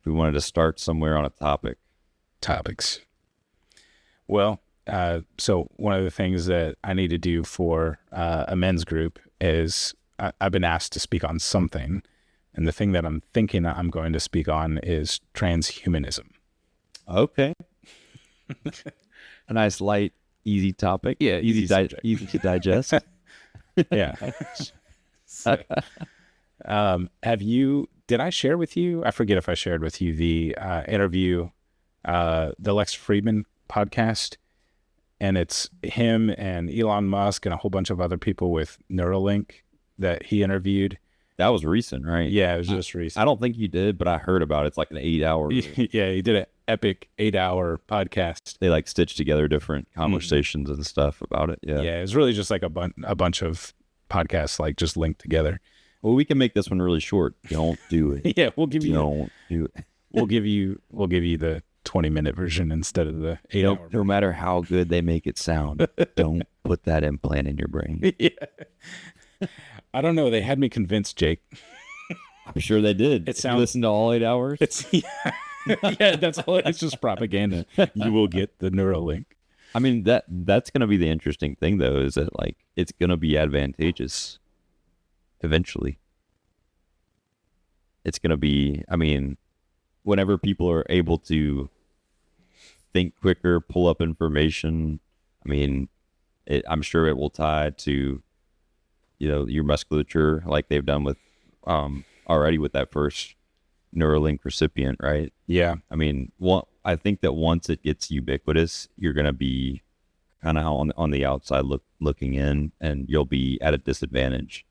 We wanted to start somewhere on a topic. Topics. Well, so one of the things that I need to do for a men's group is I've been asked to speak on something. And the thing that I'm thinking I'm going to speak on is transhumanism. Okay. A nice, light, easy topic. Yeah, easy to digest. Yeah. So, did I share with you? I forget if I shared with you the interview, the Lex Friedman podcast. And it's him and Elon Musk and a whole bunch of other people with Neuralink that he interviewed. That was recent, right? Yeah, it was just recent. I don't think you did, but I heard about it. It's like an 8-hour. Yeah, he did an epic 8-hour podcast. They like stitched together different conversations and stuff about it. Yeah. Yeah, it was really just like a bunch of podcasts like just linked together. Well, we can make this one really short. Don't do it. Yeah, we'll give you. Don't do it. We'll give you the 20-minute version instead of the 8-hour. No matter how good they make it sound, don't put that implant in your brain. Yeah. I don't know. They had me convinced, Jake. I'm sure they did. It sounds. You listen to all 8 hours. Yeah, that's all. It's just propaganda. You will get the Neuralink. I mean, that's going to be the interesting thing, though, is that like it's going to be advantageous eventually. It's going to be. I mean, whenever people are able to think quicker, pull up information. I mean, I'm sure it will tie to, your musculature, like they've done with already with that first Neuralink recipient, right? Yeah. I mean, I think that once it gets ubiquitous, you're going to be kind of on the outside looking in, and you'll be at a disadvantage.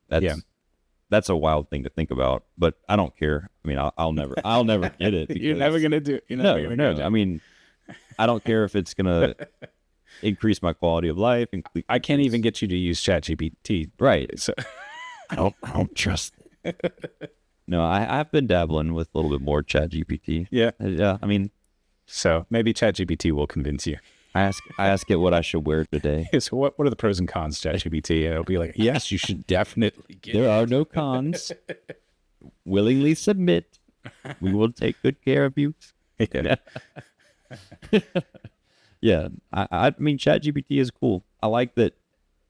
That's a wild thing to think about, but I don't care. I mean, I'll never get it. You're never gonna do it. No. I mean, I don't care if it's gonna increase my quality of life. I can't even get you to use ChatGPT. Right. So I don't trust it. No, I've been dabbling with a little bit more ChatGPT. Yeah. Yeah. I mean, so maybe ChatGPT will convince you. I ask it what I should wear today. So what are the pros and cons, ChatGPT? And it'll be like, yes, you should definitely get There are no cons. Willingly submit. We will take good care of you. Yeah. Yeah. I mean, ChatGPT is cool. I like that.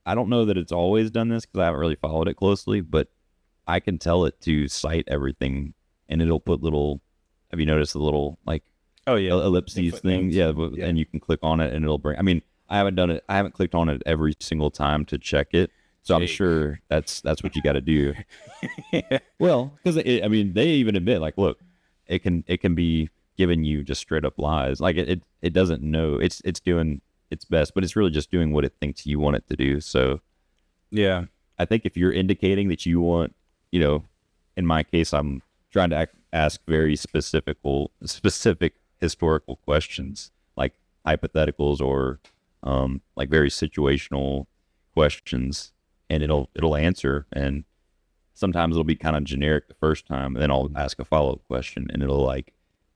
I don't know that it's always done this because I haven't really followed it closely, but I can tell it to cite everything, and it'll put little. Have you noticed the little like? Oh yeah, ellipses thing. Yeah, and you can click on it, and it'll bring. I mean, I haven't done it. I haven't clicked on it every single time to check it. So I'm sure that's what you got to do. Yeah. Well, because I mean, they even admit like, look, it can be giving you just straight up lies. Like it doesn't know. It's doing its best, but it's really just doing what it thinks you want it to do. So yeah, I think if you're indicating that you want, in my case, I'm trying to ask very specific historical questions, like hypotheticals or like very situational questions, and it'll answer. And sometimes it'll be kind of generic the first time, and then I'll ask a follow-up question, and it'll like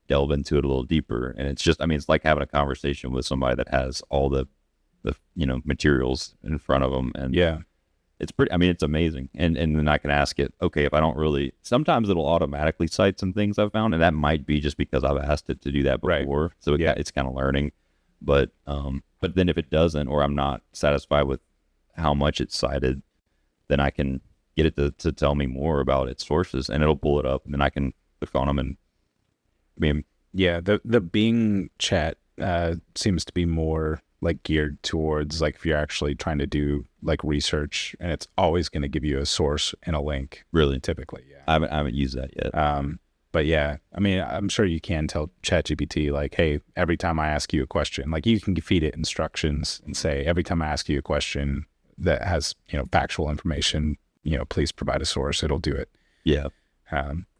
delve into it a little deeper. And it's just, I mean, it's like having a conversation with somebody that has all the materials in front of them. And yeah, it's pretty, I mean, it's amazing. And then I can ask it, okay, if I don't really, sometimes it'll automatically cite some things I've found, and that might be just because I've asked it to do that before. Right. So it's kind of learning. But then if it doesn't, or I'm not satisfied with how much it's cited, then I can get it to tell me more about its sources, and it'll pull it up, and then I can click on them. And I mean, yeah, the Bing chat seems to be more like geared towards like if you're actually trying to do like research, and it's always going to give you a source and a link. Really, typically, yeah. I haven't used that yet. But yeah, I mean, I'm sure you can tell ChatGPT like, hey, every time I ask you a question, like you can feed it instructions and say, every time I ask you a question that has factual information, please provide a source. It'll do it. Yeah,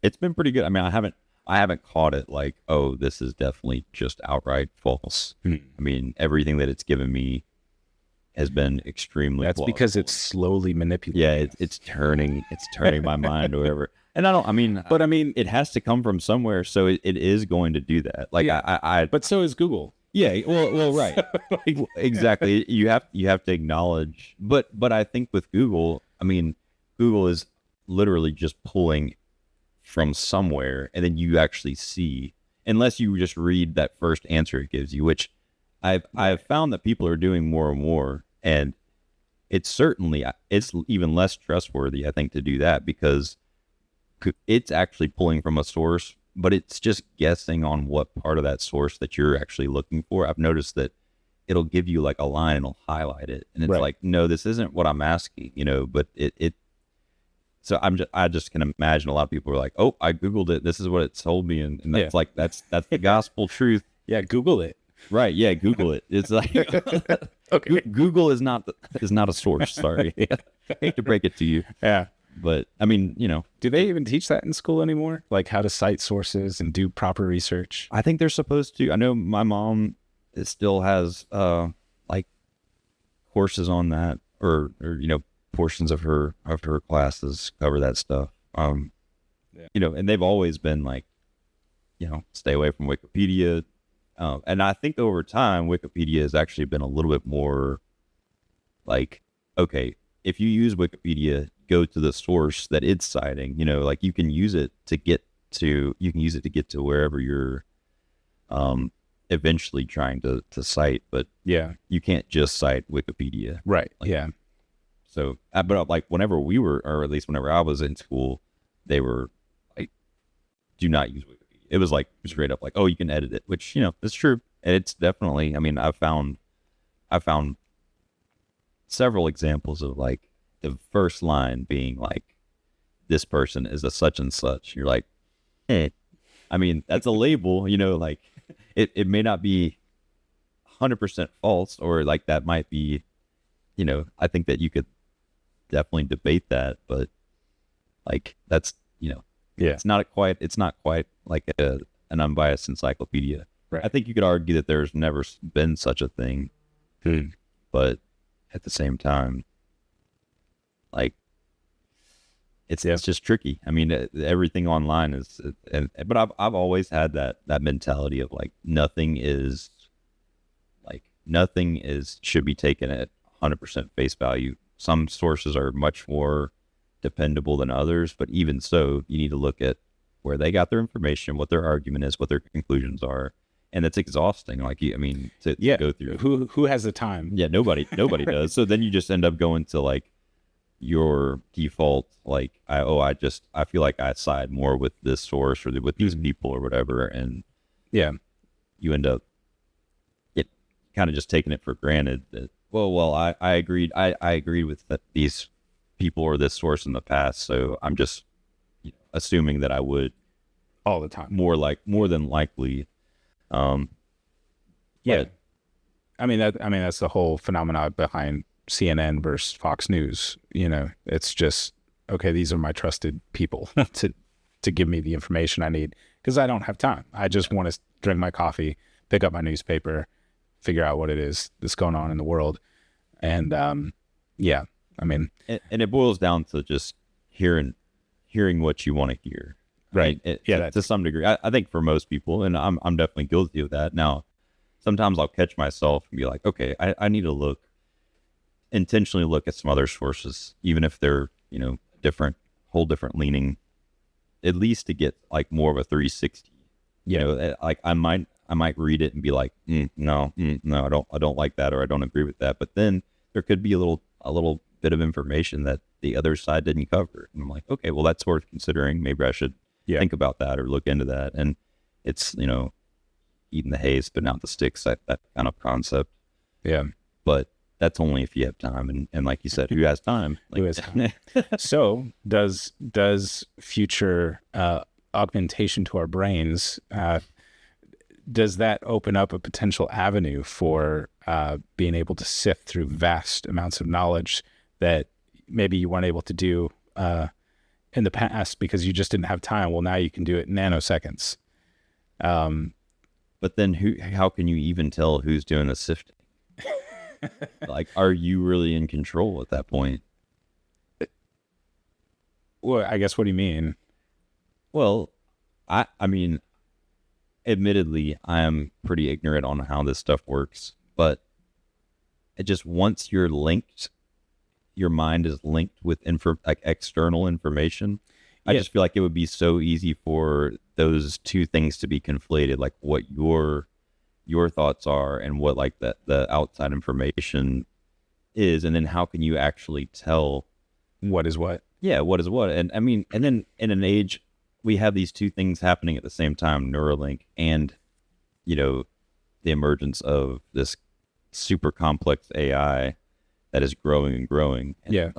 it's been pretty good. I mean, I haven't caught it like, oh, this is definitely just outright false. I mean, everything that it's given me has been extremely That's plausible. because it's slowly manipulating. Yeah, it's turning my mind or whatever. And I mean, it has to come from somewhere, so it is going to do that. Like yeah, but so is Google. Yeah, well, right. Exactly. You have to acknowledge, but I think with Google, I mean, Google is literally just pulling from somewhere, and then you actually see, unless you just read that first answer it gives you, which I've found that people are doing more and more, and it's even less trustworthy, I think, to do that, because it's actually pulling from a source, but it's just guessing on what part of that source that you're actually looking for. I've noticed that it'll give you like a line and it'll highlight it, and it's Right. like, no, this isn't what I'm asking, but it so I just can imagine a lot of people are like, oh, I Googled it, this is what it told me, and that's like that's the gospel truth. Yeah, Google it. Right, yeah, Google it. It's like Okay. Google is not a source, sorry. Hate to break it to you, Yeah. but I mean, Do they even teach that in school anymore? Like how to cite sources and do proper research? I think they're supposed to. I know my mom still has like courses on that, or portions of her classes cover that stuff. And they've always been like, stay away from Wikipedia. And I think over time, Wikipedia has actually been a little bit more like, okay, if you use Wikipedia, go to the source that it's citing. Like you can use it to get to wherever you're eventually trying to cite, but Yeah. you can't just cite Wikipedia. Right. Like, Yeah. So, but like whenever we were, or at least whenever I was in school, they were like, do not use Wikipedia. It was like straight up like, oh, you can edit it, which, it's true. And it's definitely, I mean, I found several examples of like the first line being like, this person is a such and such. You're like, hey, I mean, that's a label, like it may not be 100% false, or like that might be, I think that you could definitely debate that, but like that's, Yeah. it's not quite like an unbiased encyclopedia. Right. I think you could argue that there's never been such a thing, but at the same time, like it's just tricky. I mean, everything online is, but I've always had that mentality of like nothing should be taken at 100% face value. Some sources are much more dependable than others, but even so, you need to look at where they got their information, what their argument is, what their conclusions are, and it's exhausting. Like, to go through. Who has the time? Yeah, nobody does. So then you just end up going to like your default, like, I feel like I side more with this source or with these people or whatever, and Yeah. you end up kind of just taking it for granted that, well, I agreed with these people or this source in the past, so I'm just assuming that I would All the time. more than likely. Yeah. But, I mean, that's the whole phenomenon behind CNN versus Fox News. It's just, okay, these are my trusted people to give me the information I need, because I don't have time. I just want to drink my coffee, pick up my newspaper, figure out what it is that's going on in the world. And, yeah, I mean, and it boils down to just hearing what you want to hear. Right. I mean, to some degree, I think for most people, and I'm definitely guilty of that. Now, sometimes I'll catch myself and be like, okay, I need to intentionally look at some other sources, even if they're, whole different leaning, at least to get like more of a 360. Like I might read it and be like, no, I don't like that, or I don't agree with that. But then there could be a little bit of information that the other side didn't cover, and I'm like, okay, well, that's worth considering. Maybe I should think about that or look into that. And it's eating the hay, spitting out the sticks, that kind of concept. Yeah. But that's only if you have time, and like you said, who has time? Like, Who has time? So does future augmentation to our brains, does that open up a potential avenue for being able to sift through vast amounts of knowledge that maybe you weren't able to do in the past because you just didn't have time? Well, now you can do it in nanoseconds. But then how can you even tell who's doing the sifting? Like, are you really in control at that point? Well, I guess, what do you mean? Well, I mean, admittedly, I am pretty ignorant on how this stuff works, but it just, once you're linked, your mind is linked with like external information. I just feel like it would be so easy for those two things to be conflated, like what your thoughts are and what like the outside information is, and then how can you actually tell what is what? Yeah, what is what? And I mean, and then in an age we have these two things happening at the same time, Neuralink and the emergence of this super complex AI that is growing and growing. And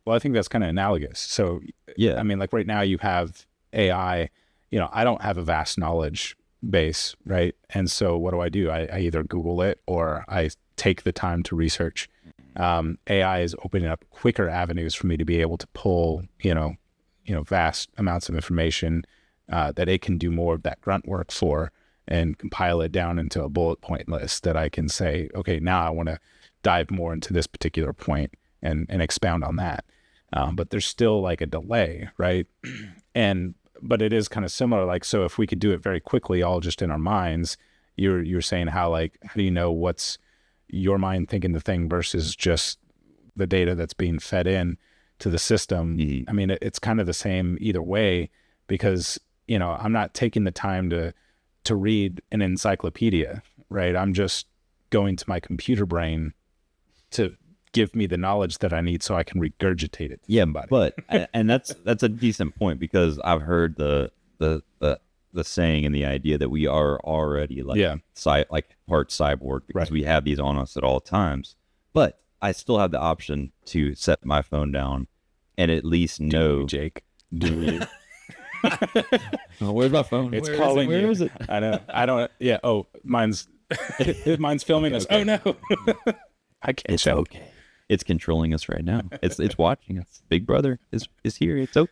Well, I think that's kind of analogous. So, yeah, I mean, like right now you have AI, I don't have a vast knowledge base, right? And so what do? I either Google it or I take the time to research. AI is opening up quicker avenues for me to be able to pull, vast amounts of information that it can do more of that grunt work for and compile it down into a bullet point list that I can say, okay, now I want to dive more into this particular point and expound on that. But there's still like a delay, right? But it is kind of similar. Like, so if we could do it very quickly, all just in our minds, you're saying how do you know what's your mind thinking the thing versus just the data that's being fed in to the system? Mm-hmm. I mean, it's kind of the same either way, because, I'm not taking the time to read an encyclopedia, right? I'm just going to my computer brain to give me the knowledge that I need so I can regurgitate it. Yeah, but and that's a decent point, because I've heard the saying and the idea that we are already like part cyborg, because we have these on us at all times. But I still have the option to set my phone down and at least know. Jake, do you? Oh, where's my phone? It's calling you. Where is it? I know. I don't. Yeah. Oh, mine's filming us. Oh no. I can't. It's okay. It's controlling us right now. It's watching us. Big Brother is here. It's okay.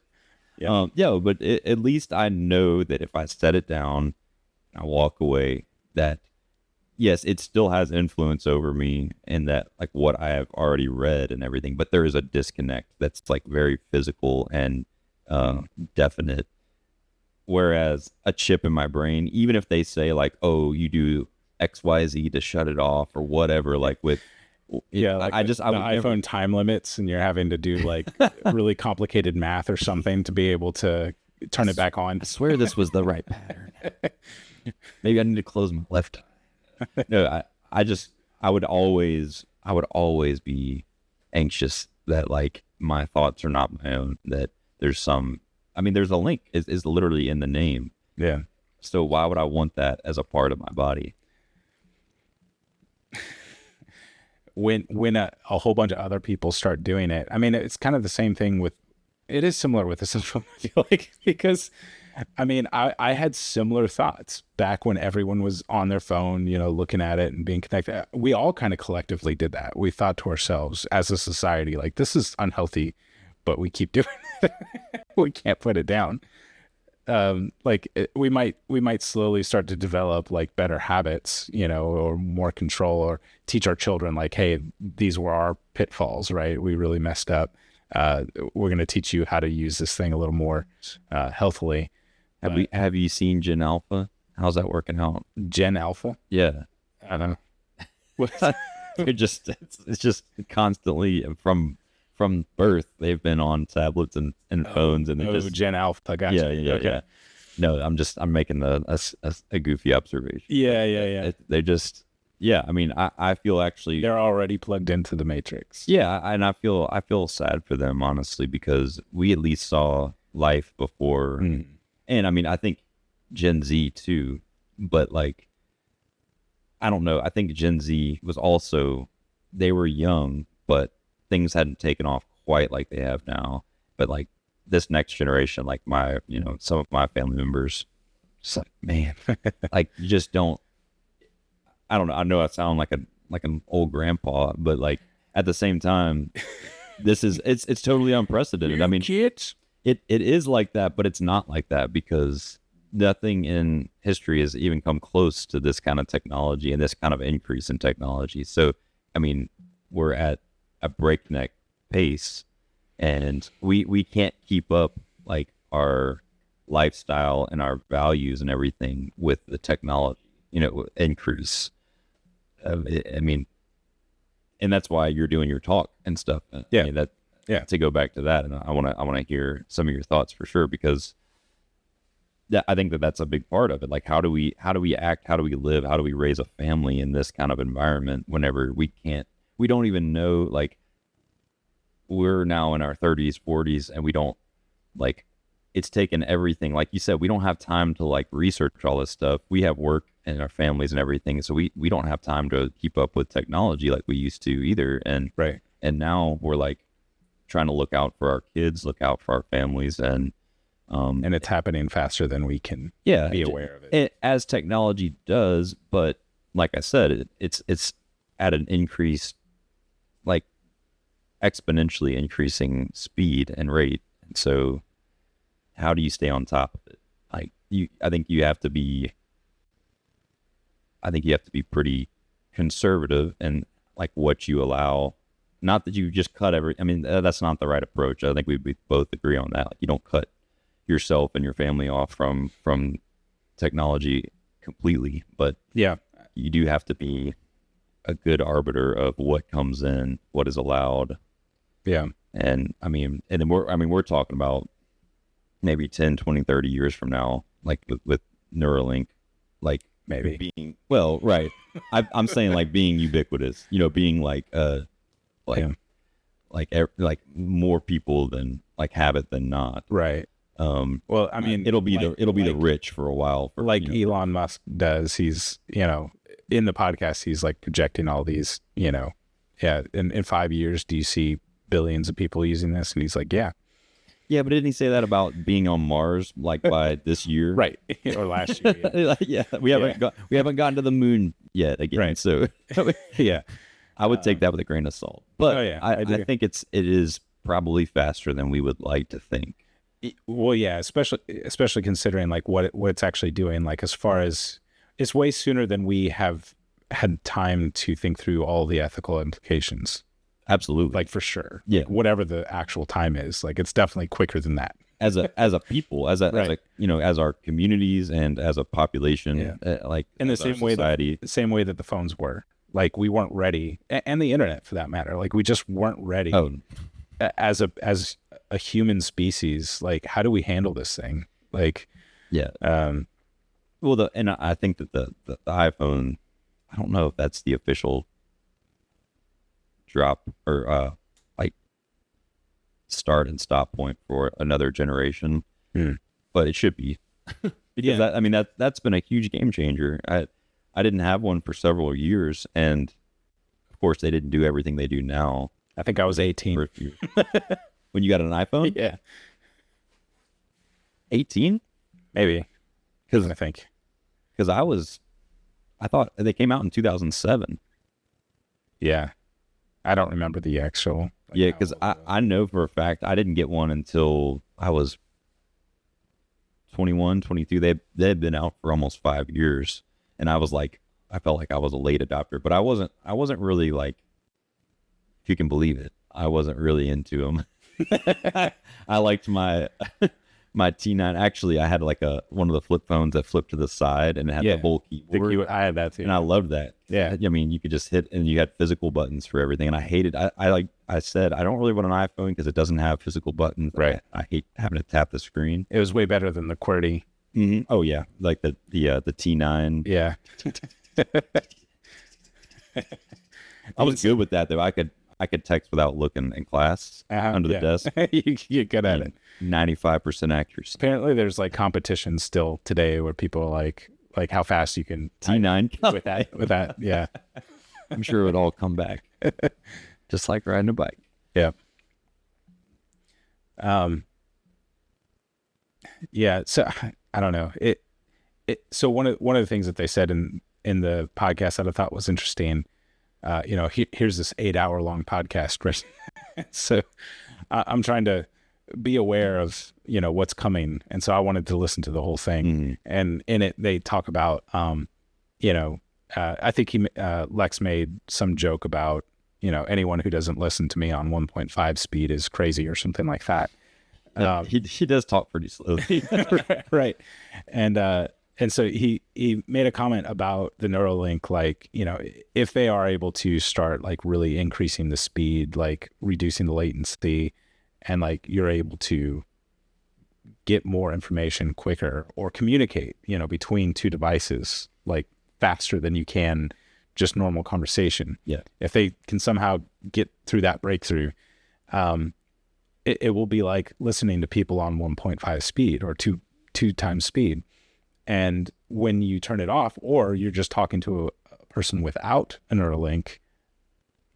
Yeah. But at least I know that if I set it down, I walk away, that yes, it still has influence over me, and that like what I have already read and everything. But there is a disconnect that's like very physical and definite. Whereas a chip in my brain, even if they say like, oh, you do XYZ to shut it off or whatever, like with like the iPhone time limits, and you're having to do like really complicated math or something to be able to turn it back on. I swear this was the right pattern. Maybe I need to close my left eye. No, I would always be anxious that like my thoughts are not my own, that there's there's a link is literally in the name. Yeah. So why would I want that as a part of my body? When a whole bunch of other people start doing it, I mean, it's kind of the same thing it is similar with the cell phone, I feel like, because I mean, I had similar thoughts back when everyone was on their phone, looking at it and being connected. We all kind of collectively did that. We thought to ourselves as a society, like, this is unhealthy, but we keep doing it. We can't put it down. We might slowly start to develop like better habits, or more control, or teach our children like, hey, these were our pitfalls, right? We really messed up. We're going to teach you how to use this thing a little more healthily. Have you seen Gen Alpha? How's that working out? Gen Alpha? Yeah. I don't know. it's just constantly from birth they've been on tablets and phones, and Gen Alpha. Gotcha. Yeah. Okay. Yeah. No, I'm making a goofy observation. Yeah. They just I mean, I feel actually they're already plugged into the matrix. Yeah, and I feel sad for them, honestly, because we at least saw life before. And I mean, I think Gen Z too, but like, I don't know. I think Gen Z was also, they were young, but things hadn't taken off quite like they have now. But like this next generation, like my, some of my family members, it's like, man, like you just don't, I don't know. I know I sound like an old grandpa, but like at the same time, it's totally unprecedented. I mean, kids. It is like that, but it's not like that, because nothing in history has even come close to this kind of technology and this kind of increase in technology. So, I mean, we're at a breakneck pace, and we can't keep up like our lifestyle and our values and everything with the technology, increase. I mean, and that's why you're doing your talk and stuff. Yeah. I mean, to go back to that, and I want to hear some of your thoughts for sure, because I think that's a big part of it. Like, how do we act? How do we live? How do we raise a family in this kind of environment whenever we don't even know, like, we're now in our 30s, 40s, and we don't, like, it's taken everything. Like you said, we don't have time to, like, research all this stuff. We have work and our families and everything. So we don't have time to keep up with technology like we used to either. And, and now we're, like, trying to look out for our kids, look out for our families. And it's happening faster than we can be aware of it. As technology does. But like I said, it's at an increased, like, exponentially increasing speed and rate. And so how do you stay on top of it? Like, I think you have to be pretty conservative and, like, what you allow. Not that you just cut that's not the right approach. I think we both agree on that. Like, you don't cut yourself and your family off from technology completely, but you do have to be a good arbiter of what comes in, what is allowed. And then we're talking about maybe 10, 20, 30 years from now, like with Neuralink, like, maybe being, well, right. I'm saying, like, being ubiquitous, being like more people than, like, have it than not. Right. Well, I mean, it'll be the rich for a while. Elon Musk does. He's, in the podcast, he's, like, projecting all these, in 5 years, do you see billions of people using this? And he's like, yeah, but didn't he say that about being on Mars, like, by this year? Right. Or last year. We haven't gotten to the moon yet again. Right. So I would take that with a grain of salt. But I think it is probably faster than we would like to think. Well, yeah, especially considering, like, what it's actually doing. Like, as far as, it's way sooner than we have had time to think through all the ethical implications. Absolutely. Like, for sure. Yeah. Like, whatever the actual time is, like, it's definitely quicker than that. As a people, as our communities and as a population, like, in the same way that the phones were. Like, we weren't ready, and the internet for that matter. Like, we just weren't ready as a human species. Like, how do we handle this thing? Like, and I think that the iPhone, I don't know if that's the official drop or like start and stop point for another generation, but it should be because that's been a huge game changer. I didn't have one for several years, and of course they didn't do everything they do now. I think I was 18 when you got an iPhone. Yeah, 18 maybe, because I thought they came out in 2007. Yeah, I don't remember the actual. Because I know for a fact I didn't get one until I was 21, 22. They'd been out for almost 5 years, and I felt like I was a late adopter, but I wasn't really, like, if you can believe it, I wasn't really into them. I liked my T9. Actually, I had, like, one of the flip phones that flipped to the side and it had the whole keyboard. I had that too, and I loved that. Yeah, I mean, you could just hit, and you had physical buttons for everything. And I hated. I said I don't really want an iPhone because it doesn't have physical buttons. Right. I hate having to tap the screen. It was way better than the QWERTY. Mm-hmm. Oh yeah, like the T9. Yeah. I was good with that though. I could text without looking in class under the desk. You're good at it. 95% accuracy. Apparently, there's, like, competition still today where people are like how fast you can T9 with that. Yeah, I'm sure it would all come back, just like riding a bike. Yeah. Yeah. So I don't know it. So one of the things that they said in the podcast that I thought was interesting. Here's this 8-hour long podcast, right? So I'm trying to be aware of, what's coming. And so I wanted to listen to the whole thing. Mm-hmm. And in it, they talk about, I think Lex made some joke about, anyone who doesn't listen to me on 1.5 speed is crazy or something like that. He does talk pretty slowly. Right. And And so he made a comment about the Neuralink, like, you know, if they are able to start like really increasing the speed, like reducing the latency, and like you're able to get more information quicker or communicate, you know, between two devices, like faster than you can just normal conversation. Yeah. If they can somehow get through that breakthrough, it will be like listening to people on 1.5 speed or two times speed. And when you turn it off, or you're just talking to a person without a Neuralink,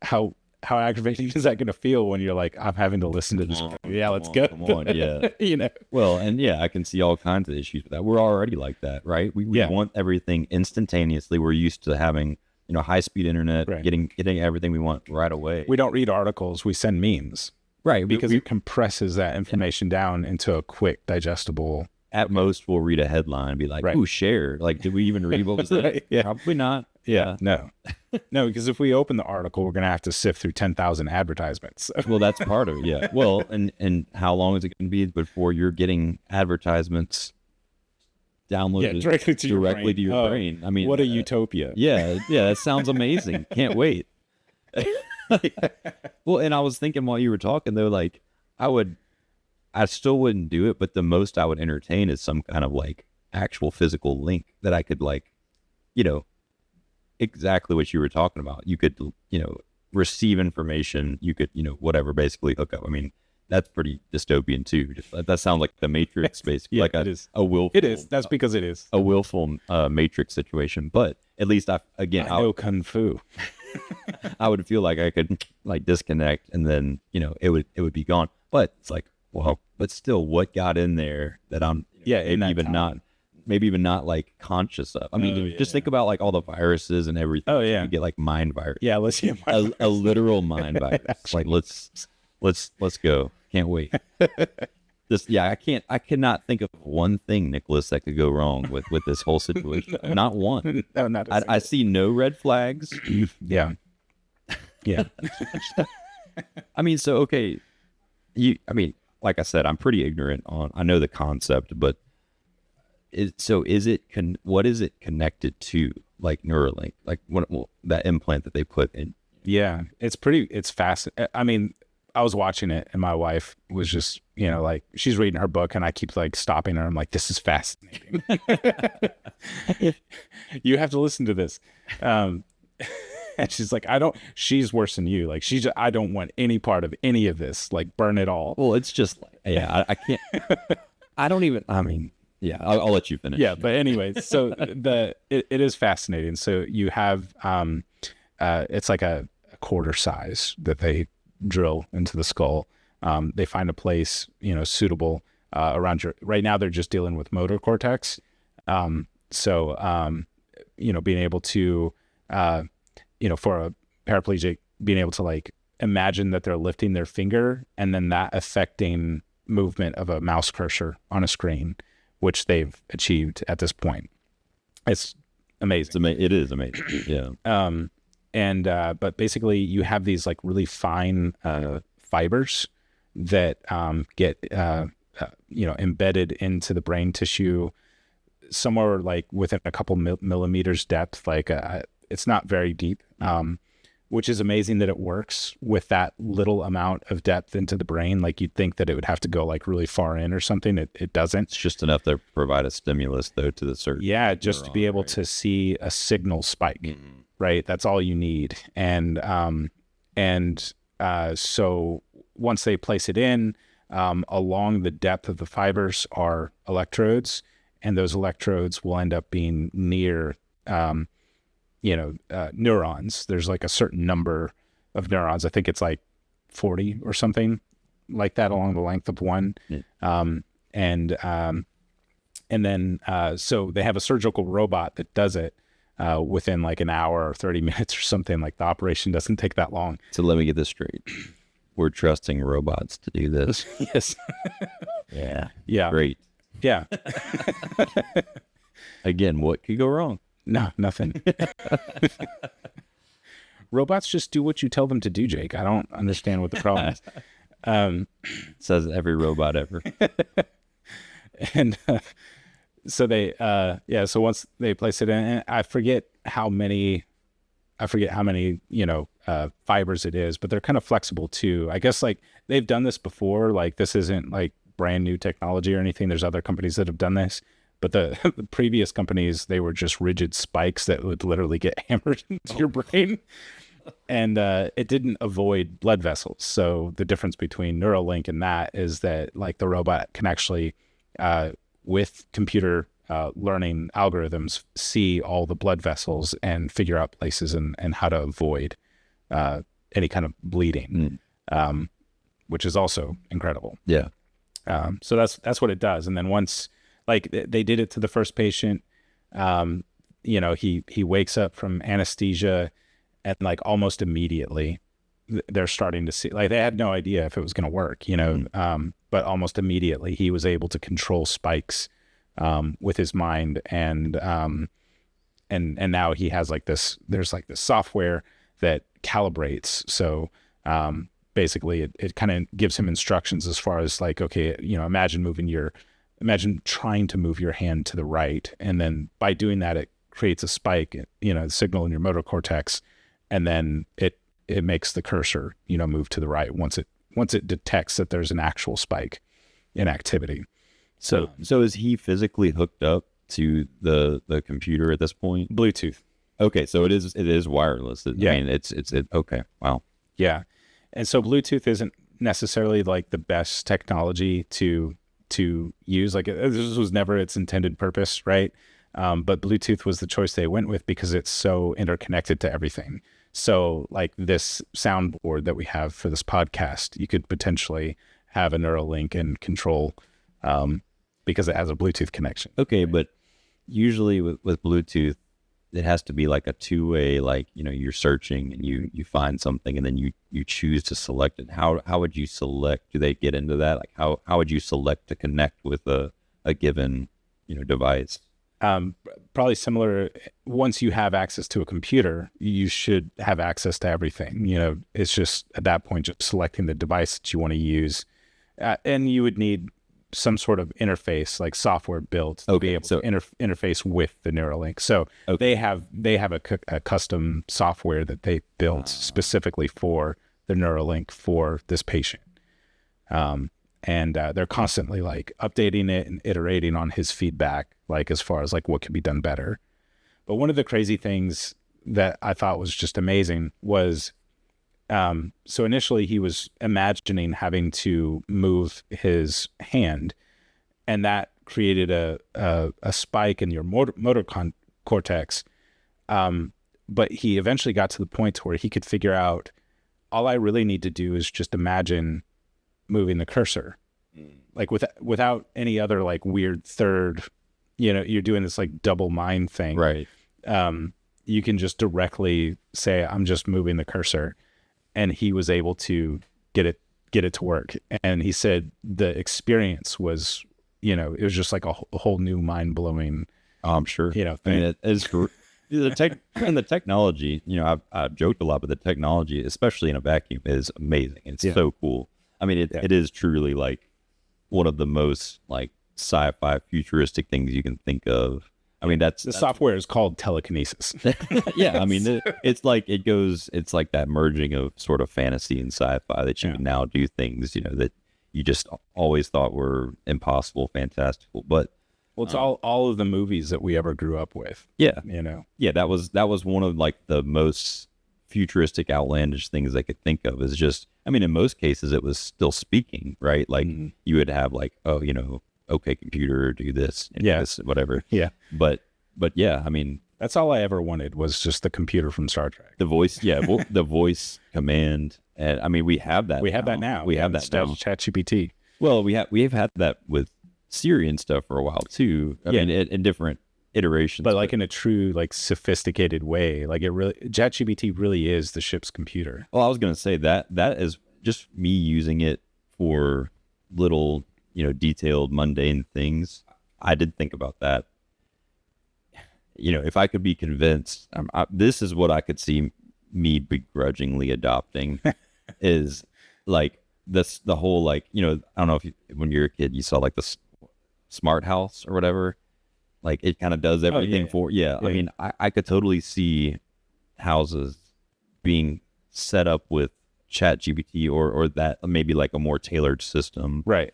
how aggravating is that going to feel when you're like, I'm having to listen to this? Let's go. Come on, yeah. You know. Well, and yeah, I can see all kinds of issues with that. We're already like that, right? We want everything instantaneously. We're used to having, you know, high-speed internet, right. getting everything we want right away. We don't read articles. We send memes. Right. Because it compresses that information down into a quick, digestible. At most, we'll read a headline and be like, right. ooh, share. Like, did we even read what was that? Right. Yeah. Probably not. Yeah. No, because if we open the article, we're going to have to sift through 10,000 advertisements. Well, that's part of it. Yeah. Well, and how long is it going to be before you're getting advertisements downloaded directly to your brain? I mean, what a utopia. Yeah. That sounds amazing. Can't wait. Well, and I was thinking while you were talking though, like I still wouldn't do it, but the most I would entertain is some kind of like actual physical link that I could like, you know, exactly what you were talking about. You could, you know, receive information. You could, you know, whatever, basically hook up. I mean, that's pretty dystopian too. That sounds like the Matrix, basically. Like it is. A willful. It is. That's because it is a willful Matrix situation. But at least I know kung fu. I would feel like I could like disconnect and then, you know, it would be gone. But it's like, well, but still, what got in there that I'm maybe even not like conscious of? I mean, just think about like all the viruses and everything. Oh yeah, you get like mind virus. Yeah, let's get a literal mind virus. Like let's go. Can't wait. I cannot think of one thing, Nicholas, that could go wrong with this whole situation. Not one. No, not. I see no red flags. Yeah. I mean, so okay, like I said, I'm pretty ignorant on. I know the concept, but what is it connected to? Like Neuralink, like that implant that they put in. Yeah, it's fascinating. I mean, I was watching it and my wife was just, you know, like she's reading her book and I keep like stopping her. I'm like, this is fascinating. You have to listen to this. And she's like, she's worse than you. Like I don't want any part of any of this, like burn it all. Well, it's just like, I can't, I don't even, I mean, yeah, I'll let you finish. Yeah. But anyway, so it is fascinating. So you have, it's like a quarter size that they drill into the skull. They find a place, you know, suitable around right now they're just dealing with motor cortex. You know, being able to, you know, for a paraplegic, being able to like imagine that they're lifting their finger and then that affecting movement of a mouse cursor on a screen, which they've achieved at this point. It's amazing. It is amazing. Yeah. But basically you have these like really fine fibers that get you know, embedded into the brain tissue somewhere like within a couple millimeters depth. Like it's not very deep, which is amazing that it works with that little amount of depth into the brain. Like you'd think that it would have to go like really far in or something. It doesn't. It's just enough to provide a stimulus though to the certain. Yeah, just to be able to see a signal spike. Mm-hmm. Right. That's all you need. And so once they place it in, along the depth of the fibers are electrodes, and those electrodes will end up being near, neurons. There's like a certain number of neurons. I think it's like 40 or something like that along the length of one. Yeah. And then so they have a surgical robot that does it within like an hour or 30 minutes or something. Like the operation doesn't take that long. So let me get this straight. We're trusting robots to do this. Yes. Yeah. Yeah. Great. Yeah. Again, what could go wrong? No, nothing. Robots just do what you tell them to do, Jake. I don't understand what the problem is. Says every robot ever. And So they, so once they place it in, and I forget how many, fibers it is, but they're kind of flexible too. I guess like they've done this before. Like this isn't like brand new technology or anything. There's other companies that have done this, but the previous companies, they were just rigid spikes that would literally get hammered into your brain. And it didn't avoid blood vessels. So the difference between Neuralink and that is that like the robot can actually, with computer learning algorithms, see all the blood vessels and figure out places and how to avoid any kind of bleeding, which is also incredible. Yeah. So that's what it does. And then once like they did it to the first patient, he wakes up from anesthesia. And like almost immediately, they're starting to see, like they had no idea if it was going to work, but almost immediately he was able to control spikes with his mind, and now he has like this. There's like this software that calibrates. So basically, it kind of gives him instructions as far as like, okay, imagine trying to move your hand to the right, and then by doing that, it creates a spike, signal in your motor cortex. And then it makes the cursor, move to the right once it detects that there's an actual spike in activity. So is he physically hooked up to the computer at this point? Bluetooth. Okay, so it is wireless. Yeah. I mean, it's okay. Wow. Yeah, and so Bluetooth isn't necessarily like the best technology to use. Like this was never its intended purpose, right? But Bluetooth was the choice they went with because it's so interconnected to everything. So like this soundboard that we have for this podcast, you could potentially have a Neuralink and control because it has a Bluetooth connection. Okay, but usually with Bluetooth, it has to be like a two-way, like, you're searching and you find something and then you choose to select it. How would you select? Do they get into that? Like how would you select to connect with a given, device? Probably similar. Once you have access to a computer, you should have access to everything. It's just at that point, just selecting the device that you want to use. And you would need some sort of interface, like software built to be able to interface with the Neuralink. So they have a custom software that they built specifically for the Neuralink for this patient. And they're constantly like updating it and iterating on his feedback, like as far as like what could be done better. But one of the crazy things that I thought was just amazing was, so initially he was imagining having to move his hand, and that created a spike in your motor cortex. But he eventually got to the point where he could figure out, all I really need to do is just imagine moving the cursor, like without any other like weird third, you're doing this like double mind thing, right? You can just directly say, I'm just moving the cursor, and he was able to get it to work. And he said the experience was, it was just like a whole new mind blowing. I'm sure. Thing. I mean, it is the technology. I've joked a lot, but the technology, especially in a vacuum, is amazing. It's so cool. I mean, it is truly like one of the most like sci-fi futuristic things you can think of. I mean, that's software is called telekinesis. Yeah, I mean, it's like that merging of sort of fantasy and sci-fi that you can now do things, that you just always thought were impossible, fantastical. But it's all of the movies that we ever grew up with. Yeah, Yeah, that was one of like the most futuristic, outlandish things I could think of. Is just, I mean, in most cases it was still speaking, right? Like you would have like, okay, computer, do this, this, whatever. Yeah. But yeah, I mean, that's all I ever wanted was just the computer from Star Trek. The voice, the voice command, and I mean, we have that. We have that now. We have that now. ChatGPT. Well, we have had that with Siri and stuff for a while too. I mean, in different iterations, but like in a true like sophisticated way. Like ChatGPT really is the ship's computer. Well, I was gonna say that is just me using it for little, detailed, mundane things. I did think about that. If I could be convinced, this is what I could see me begrudgingly adopting is like the whole, like, I don't know if when you're a kid, you saw like the smart house or whatever. Like it kind of does everything for. Yeah, I mean, I could totally see houses being set up with Chat GPT or that maybe like a more tailored system, Right.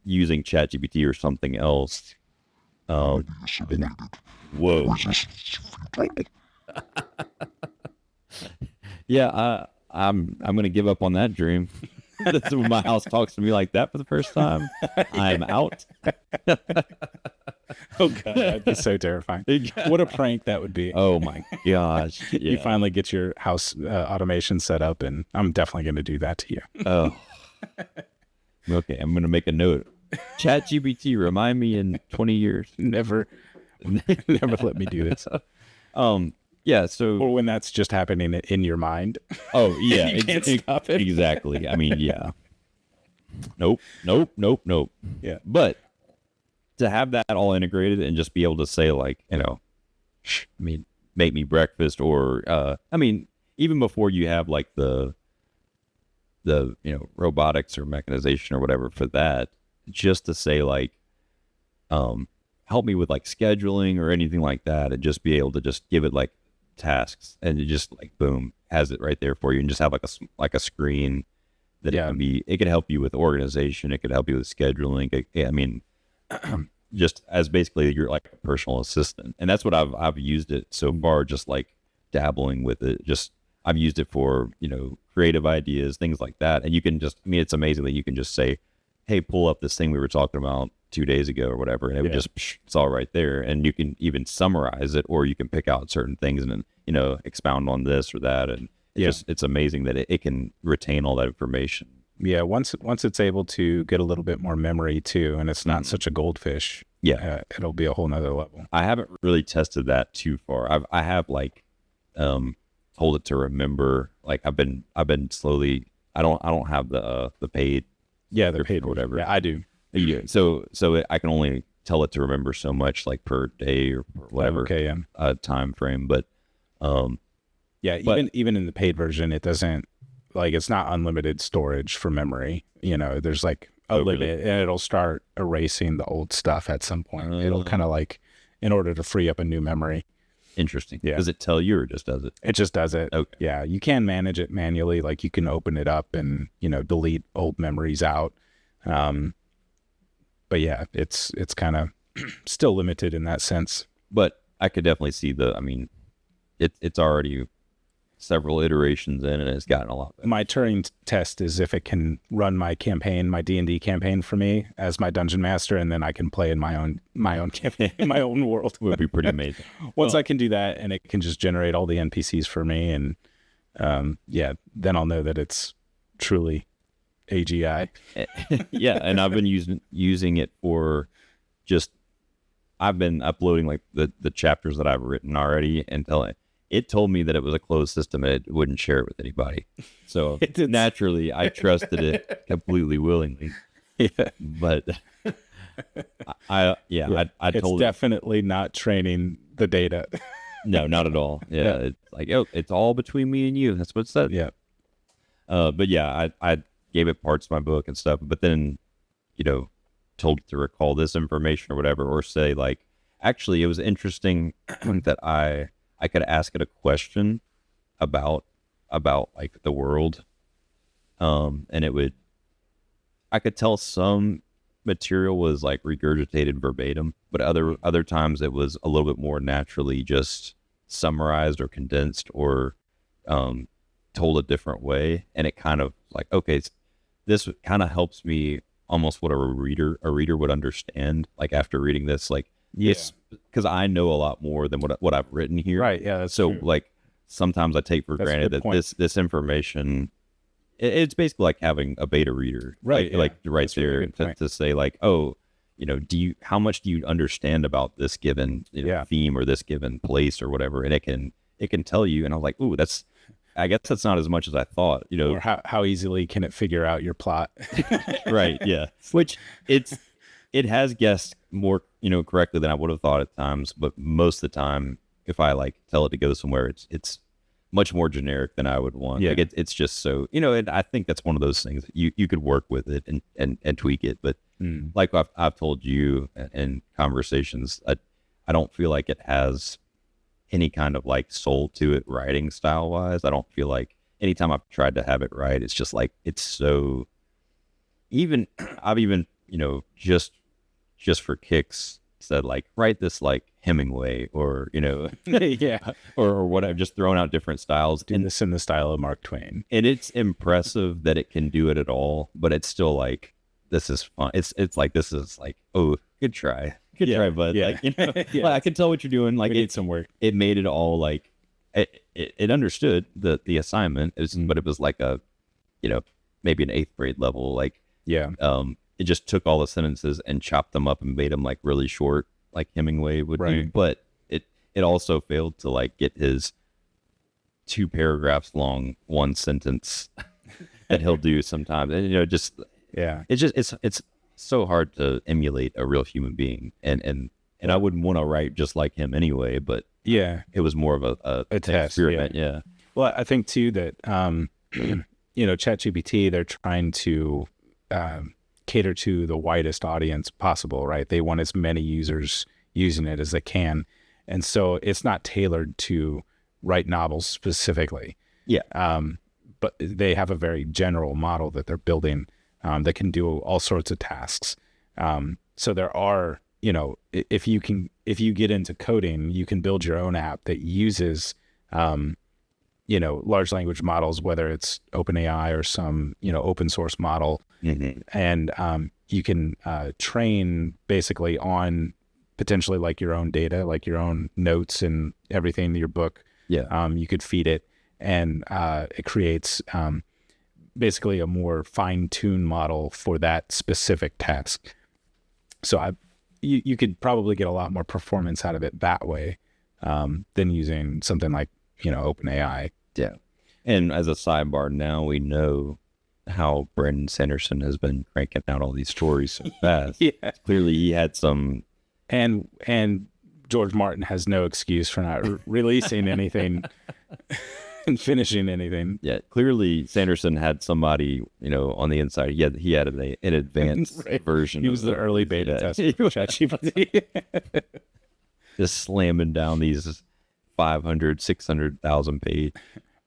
Using Chat GPT or something else. Whoa. Yeah, I'm gonna give up on that dream. That's when my house talks to me like that for the first time. I'm out. Oh god, that'd be so terrifying. What a prank that would be. Oh my gosh. Yeah. You finally get your house automation set up, and I'm definitely going to do that to you. Oh. Okay, I'm gonna make a note. Chat GPT, remind me in 20 years. Never let me do this. Yeah, so Or when that's just happening in your mind. oh yeah, You can't stop it. Exactly. I mean, yeah. Nope. Yeah. But to have that all integrated and just be able to say like, I mean, make me breakfast, or I mean, even before you have like the robotics or mechanization or whatever for that, just to say like, help me with like scheduling or anything like that, and just be able to just give it like tasks, and it just like boom, has it right there for you, and just have like a screen that it can help you with organization, it could help you with scheduling. I mean, just as basically you're like a personal assistant, and that's what I've used it so far, just like dabbling with it. Just I've used it for creative ideas, things like that, and you can just, I mean, it's amazing that you can just say, hey, pull up this thing we were talking about 2 days ago or whatever, and it would just, it's all right there, and you can even summarize it, or you can pick out certain things and then expound on this or that, and it's amazing that it can retain all that information. Yeah, once it's able to get a little bit more memory too, and it's not such a goldfish, it'll be a whole nother level. I haven't really tested that too far. I have like told it to remember, like I've been slowly, I don't have the paid the paid or whatever. Yeah, I do. Yeah, so I can only tell it to remember so much, like per day or whatever time frame. But even in the paid version, it doesn't, like, it's not unlimited storage for memory. There's like a limit, and it'll start erasing the old stuff at some point. It'll kind of like, in order to free up a new memory. Interesting. Yeah. Does it tell you, or just does it? It just does it. Okay. Yeah, you can manage it manually. Like you can open it up and delete old memories out. But yeah, it's kind of still limited in that sense. But I could definitely see it's already several iterations in, and it's gotten a lot better. My Turing test is if it can run my campaign, my D&D campaign for me as my dungeon master, and then I can play in my own campaign, in my own world. It would be pretty amazing. Once I can do that, and it can just generate all the NPCs for me, and then I'll know that it's truly AGI. Yeah, and I've been using it for just, I've been uploading like the chapters that I've written already, and it told me that it was a closed system and it wouldn't share it with anybody. So naturally, I trusted it completely willingly. Yeah, but I it's told definitely not training the data. No, not at all. Yeah, it's like, it's all between me and you. That's what it said. Yeah. But yeah, I gave it parts of my book and stuff, but then, told it to recall this information or whatever, or say like, actually, it was interesting that I could ask it a question about like the world, and I could tell some material was like regurgitated verbatim, but other times it was a little bit more naturally just summarized or condensed or told a different way, and it kind of like, okay, this kind of helps me almost what a reader would understand, like after reading this, like. Yes, because I know a lot more than what I've written here. Right. Yeah. That's so true. Like sometimes I take for granted that this information, it's basically like having a beta reader, right? Like right there to say like, oh, how much do you understand about this given theme or this given place or whatever, and it can tell you, and I'm like, ooh, I guess that's not as much as I thought, Or how easily can it figure out your plot? Right. Yeah. Which it has guessed more, correctly than I would have thought at times. But most of the time, if I like tell it to go somewhere, it's much more generic than I would want. Yeah. Like it's just so, and I think that's one of those things you could work with it and tweak it. But like I've told you in conversations, I don't feel like it has any kind of like soul to it writing style wise. I don't feel like anytime I've tried to have it right, it's just like, it's so I've even, just for kicks said like, write this like Hemingway or, Yeah. or what I've just thrown out different styles. Do this in the style of Mark Twain. And it's impressive that it can do it at all, but it's still like, this is fun. It's like, this is like, oh, good try. Good try, bud. Yeah. Like, Yeah. like, I can tell what you're doing. Like, We need some work. It made it all like, it understood the assignment, but it was like a, maybe an 8th grade level. Like, Yeah. it just took all the sentences and chopped them up and made them like really short, like Hemingway would do. Right. But it also failed to like get his 2 paragraphs long, 1 sentence that he'll do sometimes. And, just, Yeah. it's so hard to emulate a real human being. And I wouldn't want to write just like him anyway, but Yeah. it was more of a test, experiment. Yeah. Well, I think too that, ChatGPT, they're trying to cater to the widest audience possible, right? They want as many users using it as they can. And so it's not tailored to write novels specifically. Yeah. But they have a very general model that they're building that can do all sorts of tasks. So there are, if you get into coding, you can build your own app that uses, large language models, whether it's OpenAI or some, open source model. Mm-hmm. And you can train basically on potentially like your own data, like your own notes and everything in your book. Yeah. You could feed it, and it creates basically a more fine-tuned model for that specific task. So you could probably get a lot more performance out of it that way than using something like, OpenAI. Yeah. And as a sidebar, now we know how Brandon Sanderson has been cranking out all these stories so fast. Yeah. Clearly he had some. And George Martin has no excuse for not releasing anything and finishing anything. Yeah. Clearly Sanderson had somebody, on the inside. He had an advanced Right. version. He was the early beta tester for ChatGPT. Just slamming down these 500, 600,000 page.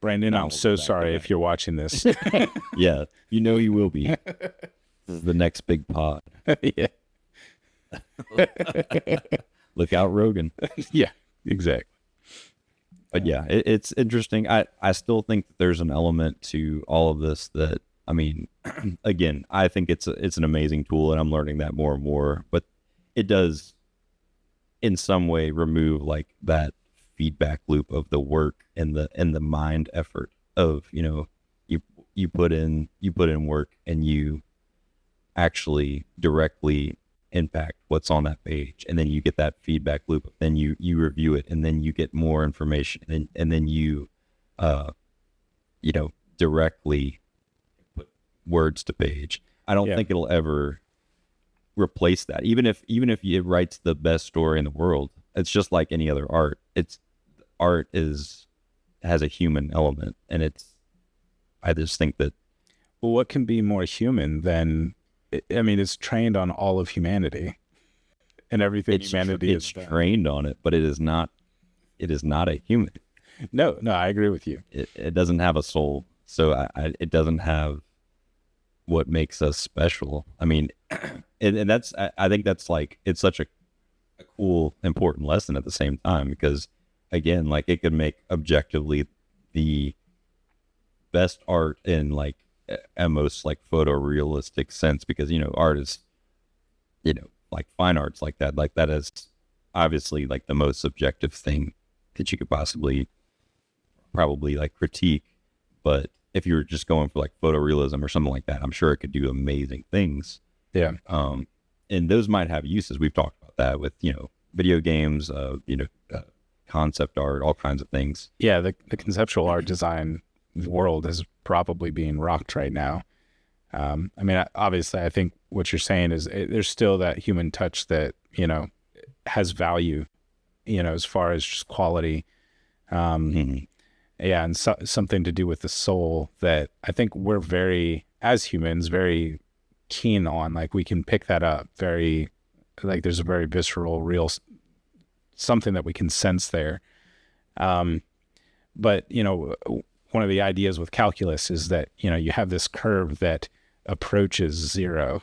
Brandon, I'm novels so back to sorry back. if you're watching this. Yeah. You will be. This is the next big pod. Yeah. Look out, Rogan. Yeah, exactly. But yeah, it's interesting. I still think that there's an element to all of this that, I mean, again, I think it's an amazing tool, and I'm learning that more and more. But it does, in some way, remove like that feedback loop of the work and the mind effort of, you put in work and you actually directly impact what's on that page, and then you get that feedback loop, then you review it, and then you get more information, and then you directly put words to page. I don't think it'll ever replace that, even if it writes the best story in the world. It's just like any other art. Art has a human element, and I just think that, Well, what can be more human than, it's trained on all of humanity and everything humanity it's is done. trained on it, but it is not a human. No, I agree with you. It doesn't have a soul, so it doesn't have what makes us special. I mean, and that's, I think that's like, it's such a cool, important lesson at the same time, because again, like, it could make objectively the best art in like a most like photorealistic sense, because art is, like fine arts like that is obviously like the most subjective thing that you could probably like critique. But if you're just going for like photorealism or something like that, I'm sure it could do amazing things. Yeah. And those might have uses. We've talked about that with video games, concept art, all kinds of things. Yeah, the conceptual art design world is probably being rocked right now. Obviously, I think what you're saying is there's still that human touch that, has value, as far as just quality. Mm-hmm. Yeah, and something to do with the soul that I think we're very, as humans, very keen on. Like we can pick that up very, like there's a very visceral, real something that we can sense there. But one of the ideas with calculus is that you have this curve that approaches zero,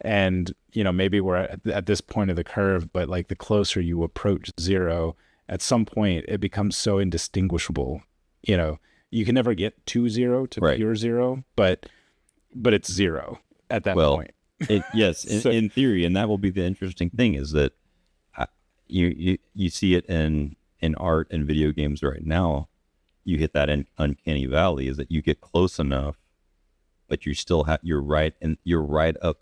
and maybe we're at this point of the curve, but like the closer you approach zero, at some point it becomes so indistinguishable. You can never get to zero, to Right. pure zero, but it's zero at that point. Yes, in theory, and that will be the interesting thing is that you see it in art and video games right now. You hit that uncanny valley is that you get close enough, but you still you're right up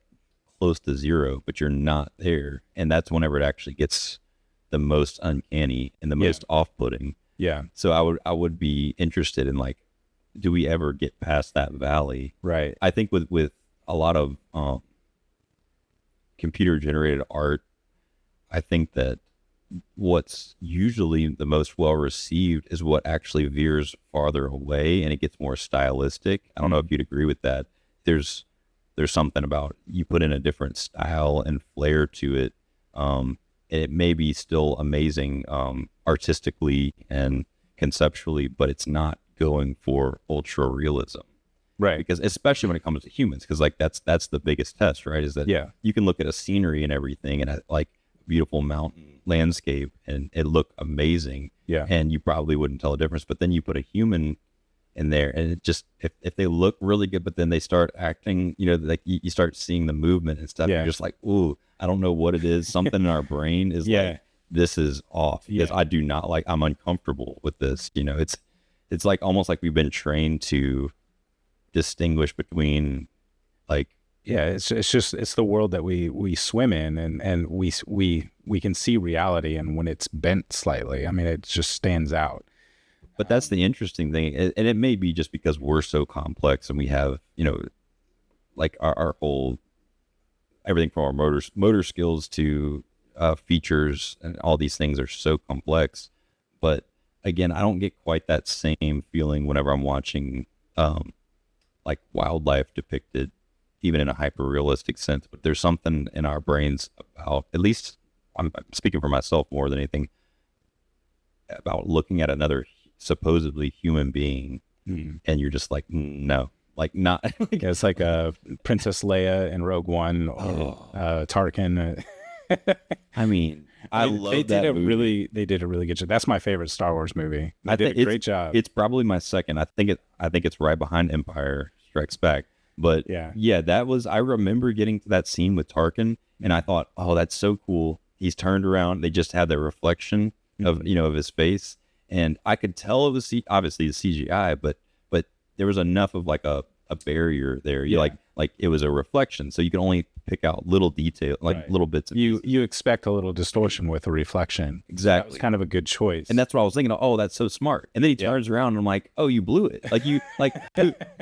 close to zero, but you're not there, and that's whenever it actually gets the most uncanny and the most off-putting. Yeah. So I would be interested in like, do we ever get past that valley? Right. I think with a lot of computer generated art, I think that what's usually the most well received is what actually veers farther away and it gets more stylistic. I don't know if you'd agree with that. There's something about you put in a different style and flair to it. It may be still amazing artistically and conceptually, but it's not going for ultra realism. Right. Because especially when it comes to humans, because like that's the biggest test, right? Is that you can look at a scenery and everything and like beautiful mountain landscape and it look amazing. Yeah. And you probably wouldn't tell a difference. But then you put a human in there and it just, if they look really good, but then they start acting, like you start seeing the movement and stuff. You're just like, ooh, I don't know what it is. Something in our brain is like, this is off because I do not like, I'm uncomfortable with this. It's like almost like we've been trained to distinguish between like, it's the world that we swim in and we can see reality, and when it's bent slightly, I mean, it just stands out. But that's the interesting thing, and it may be just because we're so complex and we have like our whole everything from our motor skills to features and all these things are so complex. But again, I don't get quite that same feeling whenever I'm watching like wildlife depicted even in a hyper realistic sense. But there's something in our brains about, at least I'm speaking for myself more than anything, about looking at another supposedly human being and you're just like, no, like not. It's like Princess Leia in Rogue One or Tarkin. I mean, I love they that movie. They did a really good job. That's my favorite Star Wars movie. They did a great job. It's probably my second. I think it's right behind Empire Strikes Back. But yeah, that was, I remember getting to that scene with Tarkin and I thought, oh, that's so cool. He's turned around. They just had the reflection of, of his face. And I could tell it was obviously the CGI, but there was enough of like a barrier there. You like it was a reflection. So you can only pick out little detail, like little bits. You expect a little distortion with a reflection. Exactly. That was kind of a good choice. And that's what I was thinking. Oh, that's so smart. And then he turns around and I'm like, oh, you blew it. Like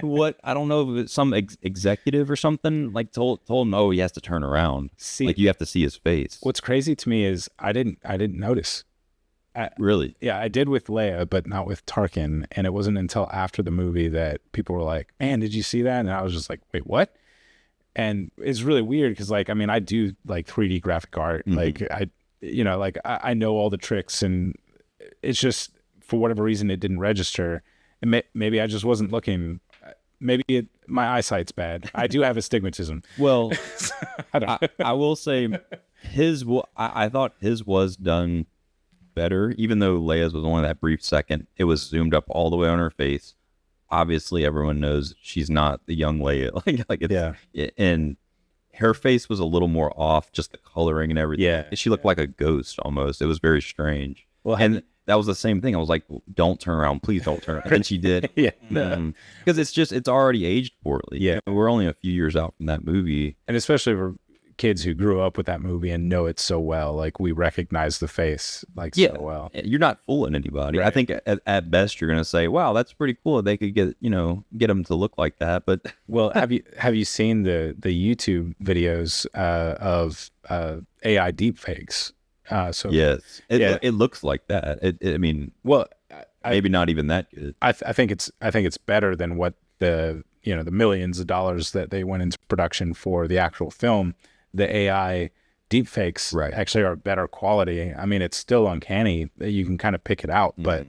what? I don't know if it's some executive or something like told him, oh, he has to turn around. Like you have to see his face. What's crazy to me is I didn't notice. Really? Yeah, I did with Leia, but not with Tarkin. And it wasn't until after the movie that people were like, man, did you see that? And I was just like, wait, what? And it's really weird because, like, I mean, I do like 3D graphic art. Like, I know all the tricks, and it's just for whatever reason it didn't register. And maybe I just wasn't looking. Maybe my eyesight's bad. I do have astigmatism. Well, I will say I thought his was done better, even though Leia's was only that brief second. It was zoomed up all the way on her face. Obviously, everyone knows she's not the young Leia. And her face was a little more off, just the coloring and everything. Yeah, she looked like a ghost almost. It was very strange. Well, and that was the same thing. I was like, "Don't turn around, please don't turn around." And she did. Because it's already aged poorly. Yeah, we're only a few years out from that movie, and especially for kids who grew up with that movie and know it so well, like we recognize the face so well. You're not fooling anybody. Right. I think at best you're going to say, wow, that's pretty cool. They could get them to look like that. But well, have you seen the YouTube videos of AI deepfakes? Yes, it looks like that. I mean, well, maybe not even that good. I think it's better than what the millions of dollars that they went into production for the actual film. The AI deepfakes actually are better quality. I mean, it's still uncanny. You can kind of pick it out, but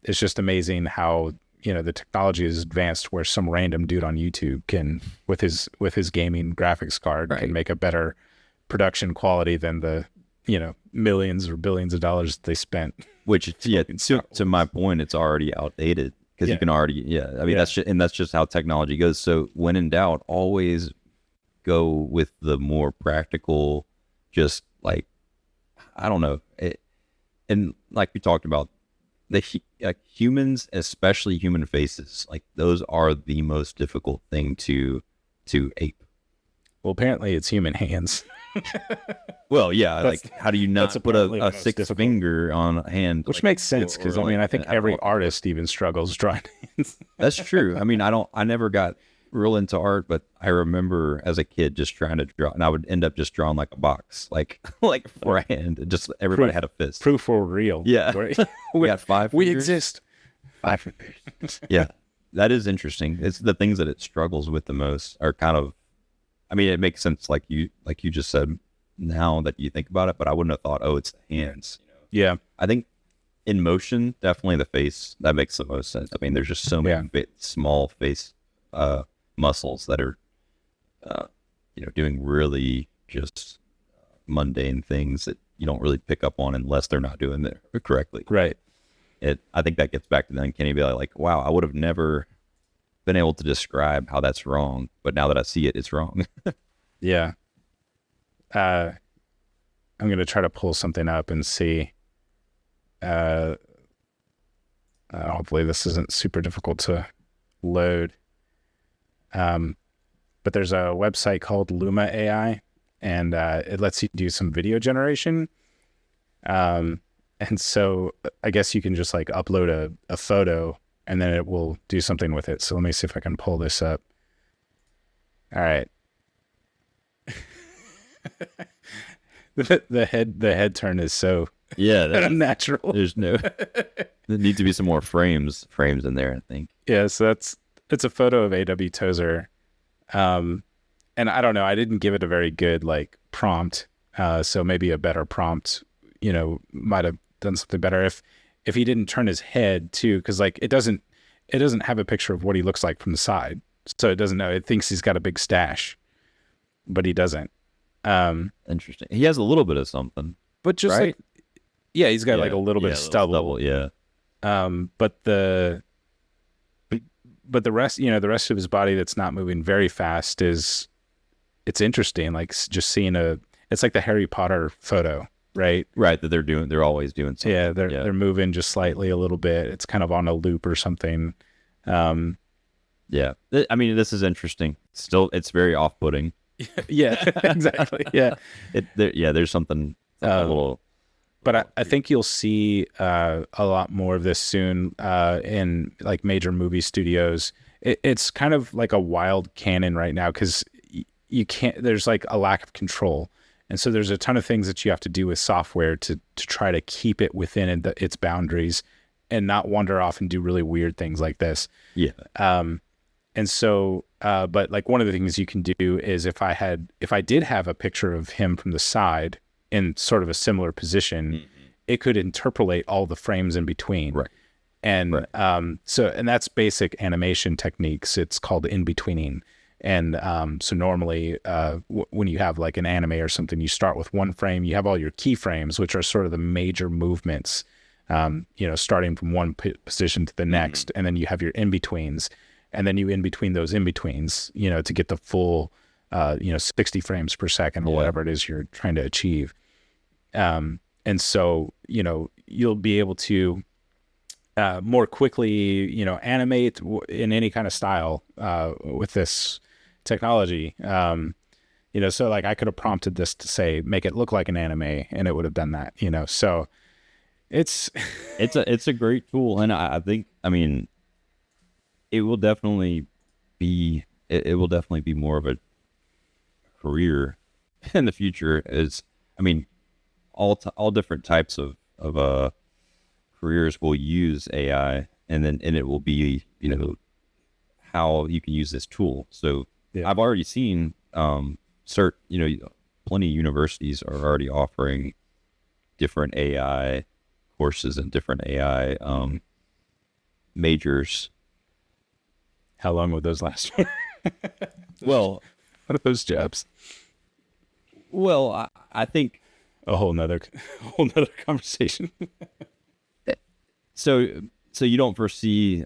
it's just amazing how the technology is advanced where some random dude on YouTube can, with his gaming graphics card, can make a better production quality than the millions or billions of dollars they spent. Which to my point, it's already outdated because you can already I mean that's just how technology goes. So when in doubt, always go with the more practical, just like, I don't know, and like we talked about, humans, especially human faces, like those are the most difficult thing to ape. Well, apparently it's human hands. Well, yeah, like how do you not put a six finger on a hand? Which makes sense, because I mean, I think every artist even struggles drawing hands. That's true. I mean, I never got real into art, but I remember as a kid just trying to draw, and I would end up just drawing like a box, like for a hand. Just everybody had a fist. Proof for real. Yeah. We got 5 We fingers. exist. 5 fingers. Yeah, that is interesting. It's the things that it struggles with the most are kind of, I mean, it makes sense, like you just said, now that you think about it, but I wouldn't have thought, oh, it's the hands. Yeah. I think in motion, definitely the face, that makes the most sense. I mean, there's just so many small face muscles that are, doing really just mundane things that you don't really pick up on unless they're not doing it correctly. Right. I think that gets back to the uncanny valley. Like, wow, I would have never been able to describe how that's wrong, but now that I see it, it's wrong. Yeah. I'm going to try to pull something up and see. Hopefully this isn't super difficult to load. But there's a website called Luma AI, and it lets you do some video generation. And so I guess you can just like upload a photo and then it will do something with it. So let me see if I can pull this up. All right. The head turn is so unnatural. There's there need to be some more frames in there, I think. Yeah, so it's a photo of A.W. Tozer. And I don't know, I didn't give it a very good like prompt. So maybe a better prompt, might have done something better if he didn't turn his head too, because like it doesn't have a picture of what he looks like from the side. So it doesn't know. It thinks he's got a big stash, but he doesn't. Interesting. He has a little bit of something, but just like, he's got like a little bit of stubble. Yeah. But the rest, the rest of his body that's not moving very fast it's interesting. Like just seeing it's like the Harry Potter photo, right? Right. That they're always doing something. Yeah. They're moving just slightly a little bit. It's kind of on a loop or something. Yeah. I mean, this is interesting. Still, it's very off-putting. Yeah, exactly. Yeah. There's something a little. But I think you'll see a lot more of this soon in like major movie studios. It's kind of like a wild canon right now because you can't. There's like a lack of control, and so there's a ton of things that you have to do with software to try to keep it within its boundaries and not wander off and do really weird things like this. Yeah. And so, but like one of the things you can do is if I did have a picture of him from the side in sort of a similar position, it could interpolate all the frames in between. Right. And and that's basic animation techniques. It's called in-betweening. And so normally when you have like an anime or something, you start with one frame, you have all your keyframes, which are sort of the major movements, starting from one position to the next. And then you have your in-betweens. And then you in between those in-betweens, to get the full, 60 frames per second or whatever it is you're trying to achieve. And so, you'll be able to more quickly, animate in any kind of style with this technology. So like I could have prompted this to say, make it look like an anime, and it would have done that, So it's a great tool. And I think, I mean, it will definitely be more of a career in the future. All different types of careers will use AI, and it will be, how you can use this tool. So I've already seen plenty of universities are already offering different AI courses and different AI majors. How long would those last? Well, what are those jobs? Well, I think a whole nother conversation. So you don't foresee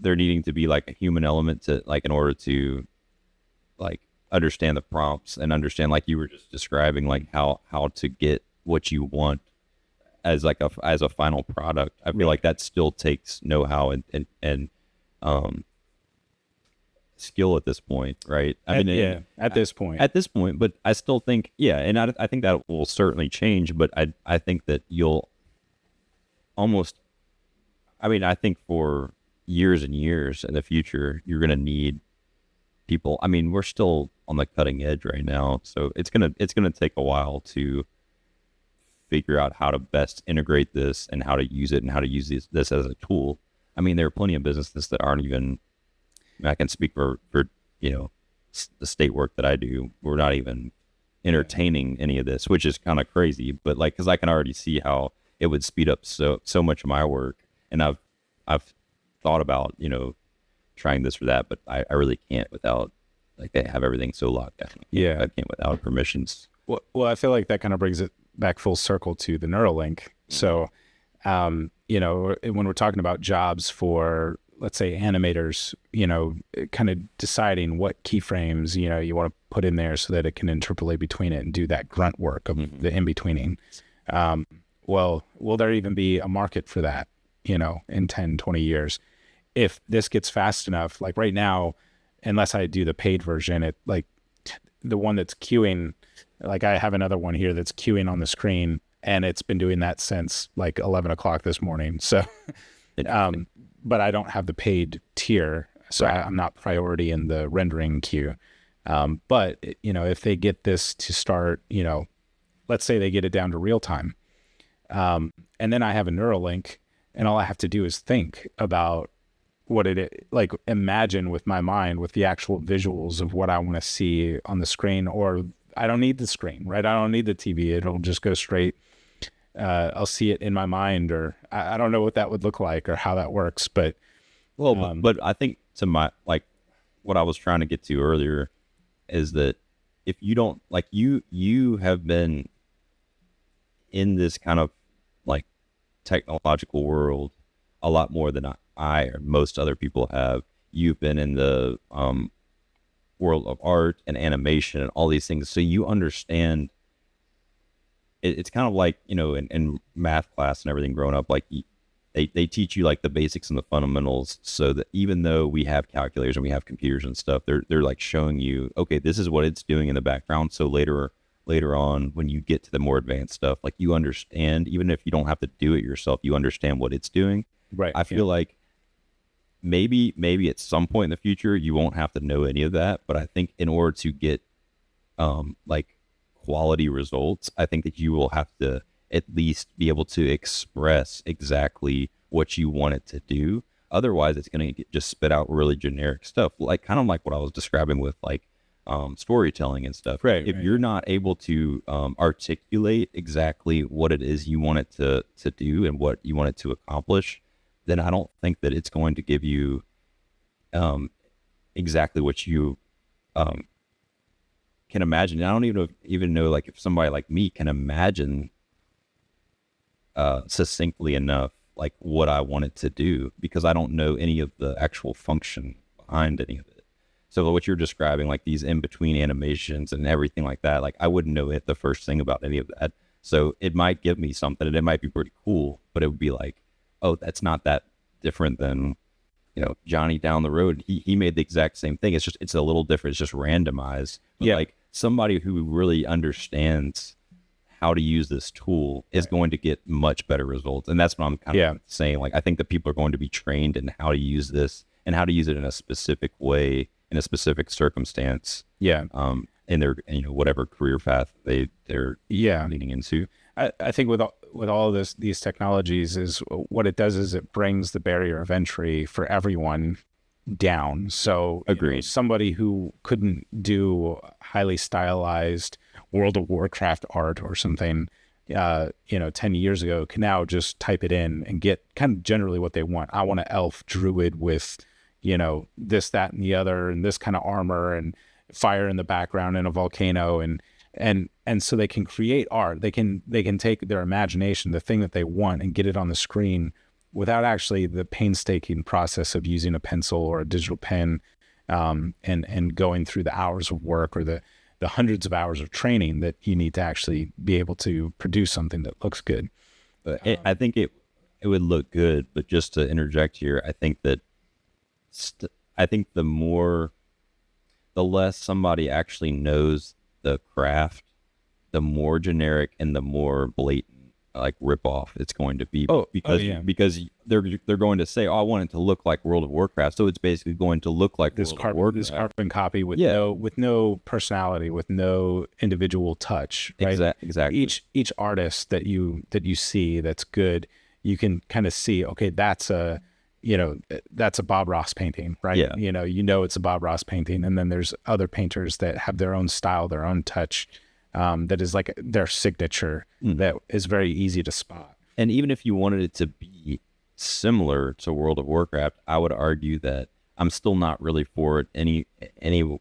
there needing to be like a human element to, like, in order to like understand the prompts and understand, like you were just describing, like how to get what you want as like as a final product. I feel like that still takes know-how and skill at this point, right? At this point, but I still think, and I think that will certainly change, but I think that you'll almost, I think for years and years in the future, you're going to need people. We're still on the cutting edge right now, so it's going to take a while to figure out how to best integrate this and how to use it and how to use this as a tool. There are plenty of businesses that aren't even, I can speak for the state work that I do. We're not even entertaining any of this, which is kind of crazy. But like, because I can already see how it would speed up so much of my work, and I've thought about trying this or that, but I really can't without, like, they have everything so locked down. I can't without permissions. Well, I feel like that kind of brings it back full circle to the Neuralink. So, when we're talking about jobs for, let's say, animators, kind of deciding what keyframes, you want to put in there so that it can interpolate between it and do that grunt work of the in-betweening. Well, will there even be a market for that, in 10, 20 years? If this gets fast enough, like right now, unless I do the paid version, it, like, the one that's queuing, like I have another one here that's queuing on the screen, and it's been doing that since like 11 o'clock this morning. So, but I don't have the paid tier, so I'm not priority in the rendering queue. But if they get this to start, let's say they get it down to real time, and then I have a Neuralink, and all I have to do is think about what it, like, imagine with my mind with the actual visuals of what I want to see on the screen. Or I don't need the screen, right? I don't need the TV. It'll just go straight. I'll see it in my mind, or I don't know what that would look like or how that works, but but I think, to my, like, what I was trying to get to earlier is that if you don't, like, you have been in this kind of like technological world a lot more than I or most other people have. You've been in the world of art and animation and all these things, so you understand. It's kind of like, in math class and everything growing up, like they teach you like the basics and the fundamentals, so that even though we have calculators and we have computers and stuff, they're like showing you, okay, this is what it's doing in the background. So later on, when you get to the more advanced stuff, like, you understand, even if you don't have to do it yourself, you understand what it's doing. Right. I feel like maybe at some point in the future, you won't have to know any of that. But I think in order to get like quality results, I think that you will have to at least be able to express exactly what you want it to do. Otherwise, it's going to just spit out really generic stuff, like kind of like what I was describing with like storytelling and stuff. Right. If you're not able to articulate exactly what it is you want it to do and what you want it to accomplish, then I don't think that it's going to give you exactly what you can imagine. I don't even know like if somebody like me can imagine succinctly enough like what I want it to do, because I don't know any of the actual function behind any of it. So what you're describing, like these in-between animations and everything like that, like I wouldn't know the first thing about any of that. So it might give me something and it might be pretty cool, but it would be like, oh, that's not that different than, Johnny down the road. He made the exact same thing. It's a little different. It's just randomized. But like somebody who really understands how to use this tool is going to get much better results. And that's what I'm kind of saying. Like, I think that people are going to be trained in how to use this and how to use it in a specific way, in a specific circumstance. In their, whatever career path they're leaning into. I think with all of these technologies is what it does is it brings the barrier of entry for everyone down. So Agreed. Somebody who couldn't do highly stylized World of Warcraft art or something, 10 years ago can now just type it in and get kind of generally what they want. I want an elf druid with, this, that, and the other, and this kind of armor and fire in the background and a volcano, and so they can create art. They can take their imagination, the thing that they want, and get it on the screen without actually the painstaking process of using a pencil or a digital pen, and going through the hours of work or the hundreds of hours of training that you need to actually be able to produce something that looks good. I think it would look good, but just to interject here, I think that the less somebody actually knows the craft, the more generic and the more blatant like rip off it's going to be. Because they're going to say, I want it to look like World of Warcraft, so it's basically going to look like this carbon copy with no personality, with no individual touch, right? Exactly. Each artist that you see that's good, you can kind of see, okay, that's a Bob Ross painting, right? Yeah. It's a Bob Ross painting, and then there's other painters that have their own style, their own touch, that is like their signature, that is very easy to spot. And even if you wanted it to be similar to World of Warcraft, I would argue that I'm still not really for it anywhere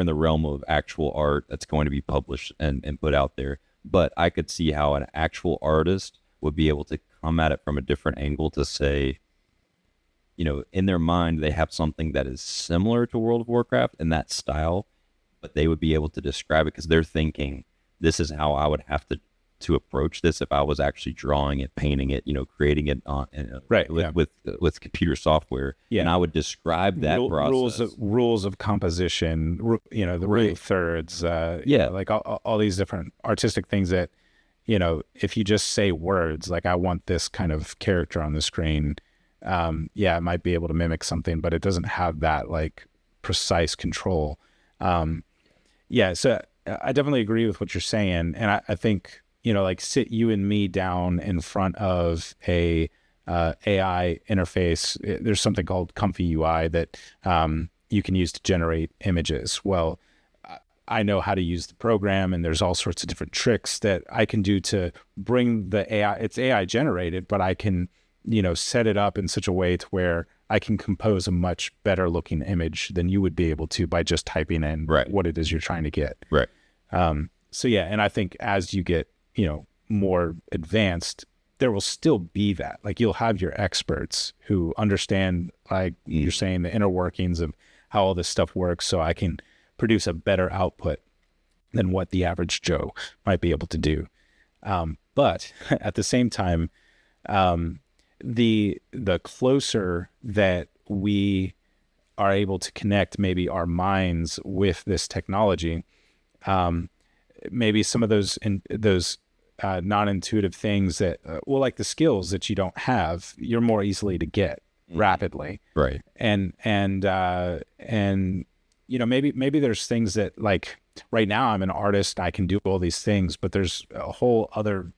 in the realm of actual art that's going to be published and put out there. But I could see how an actual artist would be able to come at it from a different angle to say, in their mind, they have something that is similar to World of Warcraft in that style, but they would be able to describe it because they're thinking, this is how I would have to approach this if I was actually drawing it, painting it, creating it on with computer software. Yeah. And I would describe that process. Rules of composition, the rule of thirds, like all these different artistic things that, if you just say words, like I want this kind of character on the screen, it might be able to mimic something, but it doesn't have that like precise control. So I definitely agree with what you're saying. And I think, like sit you and me down in front of a AI interface. There's something called Comfy UI that you can use to generate images. Well, I know how to use the program, and there's all sorts of different tricks that I can do to bring the AI. It's AI generated, but I can, set it up in such a way to where I can compose a much better looking image than you would be able to by just typing in what it is you're trying to get. Right. And I think as you get, more advanced, there will still be that. Like you'll have your experts who understand, like you're saying, the inner workings of how all this stuff works, so I can produce a better output than what the average Joe might be able to do. But at the same time, the closer that we are able to connect maybe our minds with this technology, maybe some of those non-intuitive things that, like the skills that you don't have, you're more easily to get rapidly. Right. And maybe there's things that, like right now I'm an artist, I can do all these things, but there's a whole other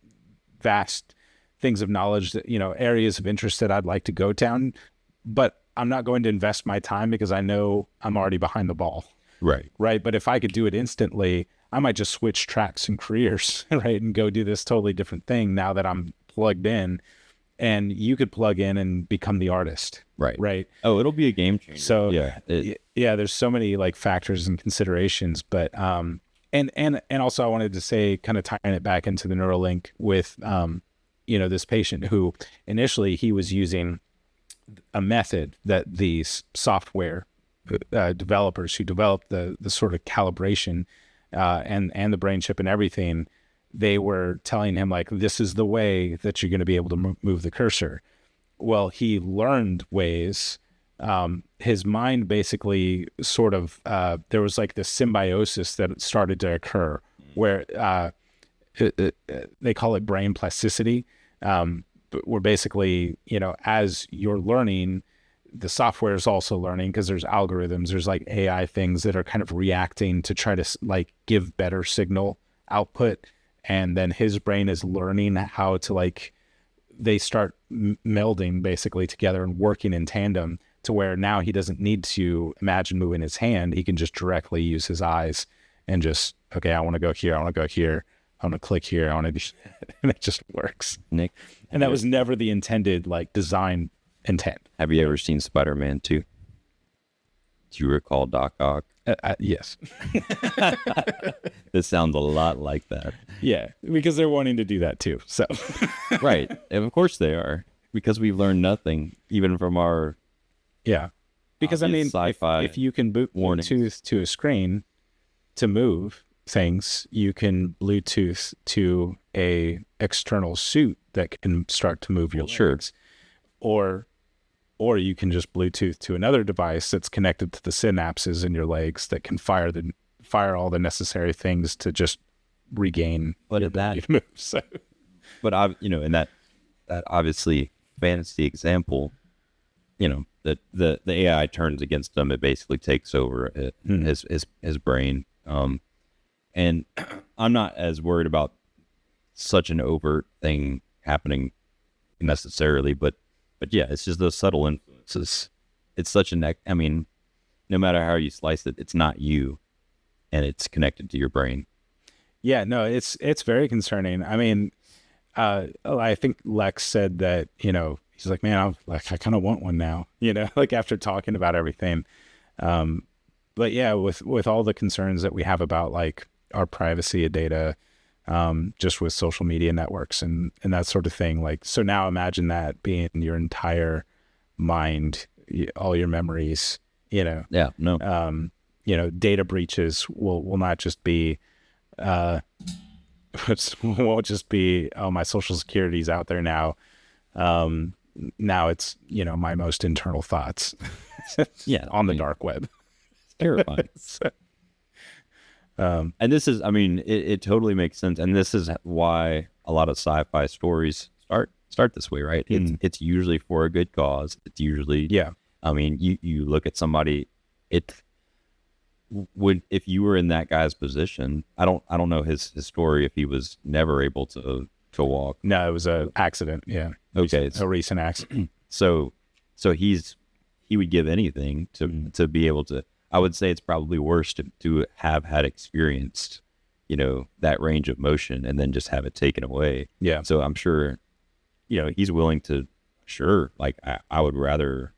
vast things of knowledge that, areas of interest that I'd like to go down, but I'm not going to invest my time because I know I'm already behind the ball. Right. Right. But if I could do it instantly, I might just switch tracks and careers, right, and go do this totally different thing now that I'm plugged in. And you could plug in and become the artist. Right. Oh, it'll be a game changer. So there's so many like factors and considerations, but and also I wanted to say, kind of tying it back into the Neuralink with this patient who initially he was using a method that these software developers who developed the sort of calibration and the brain chip and everything, they were telling him like, this is the way that you're going to be able to move the cursor. Well, he learned ways. His mind basically sort of, there was like this symbiosis that started to occur where they call it brain plasticity. But we're basically, as you're learning, the software is also learning because there's algorithms, there's like AI things that are kind of reacting to try to like give better signal output and then his brain is learning how to, like, they start melding basically together and working in tandem to where now he doesn't need to imagine moving his hand. He can just directly use his eyes and just, okay, I want to go here. I want to go here. I want to click here. I want to do, and it just works. Nick, And that was never the intended, like, design intent. have you ever seen Spider-Man 2? Do you recall Doc Ock? Yes. This sounds a lot like that. Yeah, because they're wanting to do that too. So, Right. And of course they are, because we've learned nothing, even from our yeah. Because, I obvious mean, sci-fi if you can warnings. Bluetooth to a screen to move things, you can Bluetooth to a external suit that can start to move your legs. Or you can just Bluetooth to another device that's connected to the synapses in your legs that can fire all the necessary things to just regain But your at that- ability to move. So, But in that obviously fantasy example, the AI turns against him. It basically takes over his brain. And I'm not as worried about such an overt thing happening necessarily, but yeah, it's just those subtle influences. It's such I mean, no matter how you slice it, it's not you, and it's connected to your brain. yeah, no, it's very concerning. I mean, I think Lex said that, he's like, man, I kind of want one now, like after talking about everything. But yeah, with all the concerns that we have about, like, our privacy of data, just with social media networks and that sort of thing. Like, so now imagine that being your entire mind, all your memories, Yeah, no. data breaches will not just be, won't just be, oh, my social security's out there now. Now it's, my most internal thoughts Yeah, on the dark web. It's terrifying. And this is, I mean, it totally makes sense. And this is why a lot of sci-fi stories start this way, right? It's usually for a good cause. It's usually, Yeah. I mean, you look at somebody, if you were in that guy's position, I don't know his story, if he was never able to walk. No, it was a accident. Yeah. Okay. A recent accident. So he would give anything to be able to. I would say it's probably worse to have had experienced, that range of motion and then just have it taken away. Yeah. So I'm sure, he's willing to. Sure, like I would rather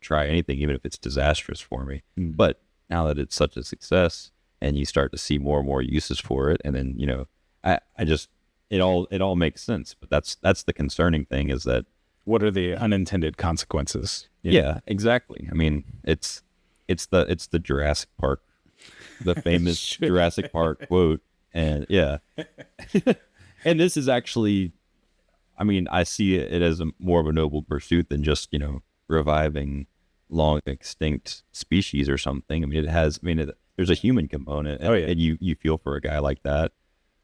try anything, even if it's disastrous for me. But now that it's such a success, and you start to see more and more uses for it, and then I just it all makes sense. But that's the concerning thing, is that What are the unintended consequences? yeah, exactly. I mean, it's the Jurassic Park, the famous Jurassic Park quote, and yeah, and this is actually, I mean, I see it as more of a noble pursuit than just reviving long extinct species or something. I mean, there's a human component, and, Oh, yeah. and you feel for a guy like that,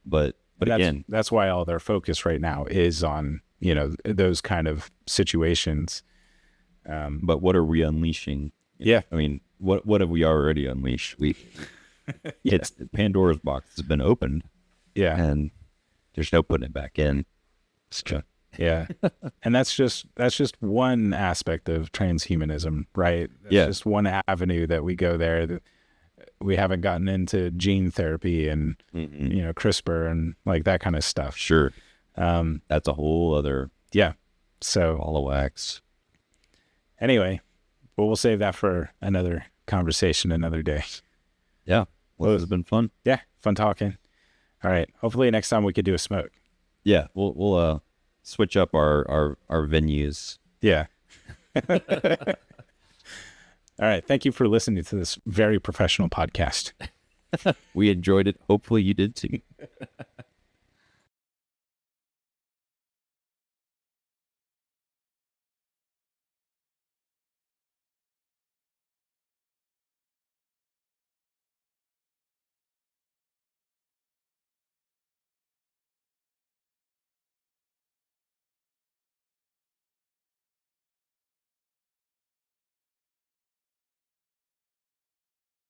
but again, that's why all their focus right now is on those kind of situations. but what are we unleashing? Yeah. I mean, what have we already unleashed? It's Pandora's box has been opened, Yeah. and there's no putting it back in. Yeah. And that's just one aspect of transhumanism, right? That's Yeah. just one avenue that we go there. We haven't gotten into gene therapy and, CRISPR and like that kind of stuff. Sure. That's a whole other Yeah. So ball of wax. anyway, but we'll save that for another conversation another day. Yeah. Well, this has been fun. Yeah. Fun talking. All right. Hopefully next time we could do a smoke. Yeah. We'll switch up our venues. Yeah. All right. Thank you for listening to this very professional podcast. We enjoyed it. Hopefully you did too.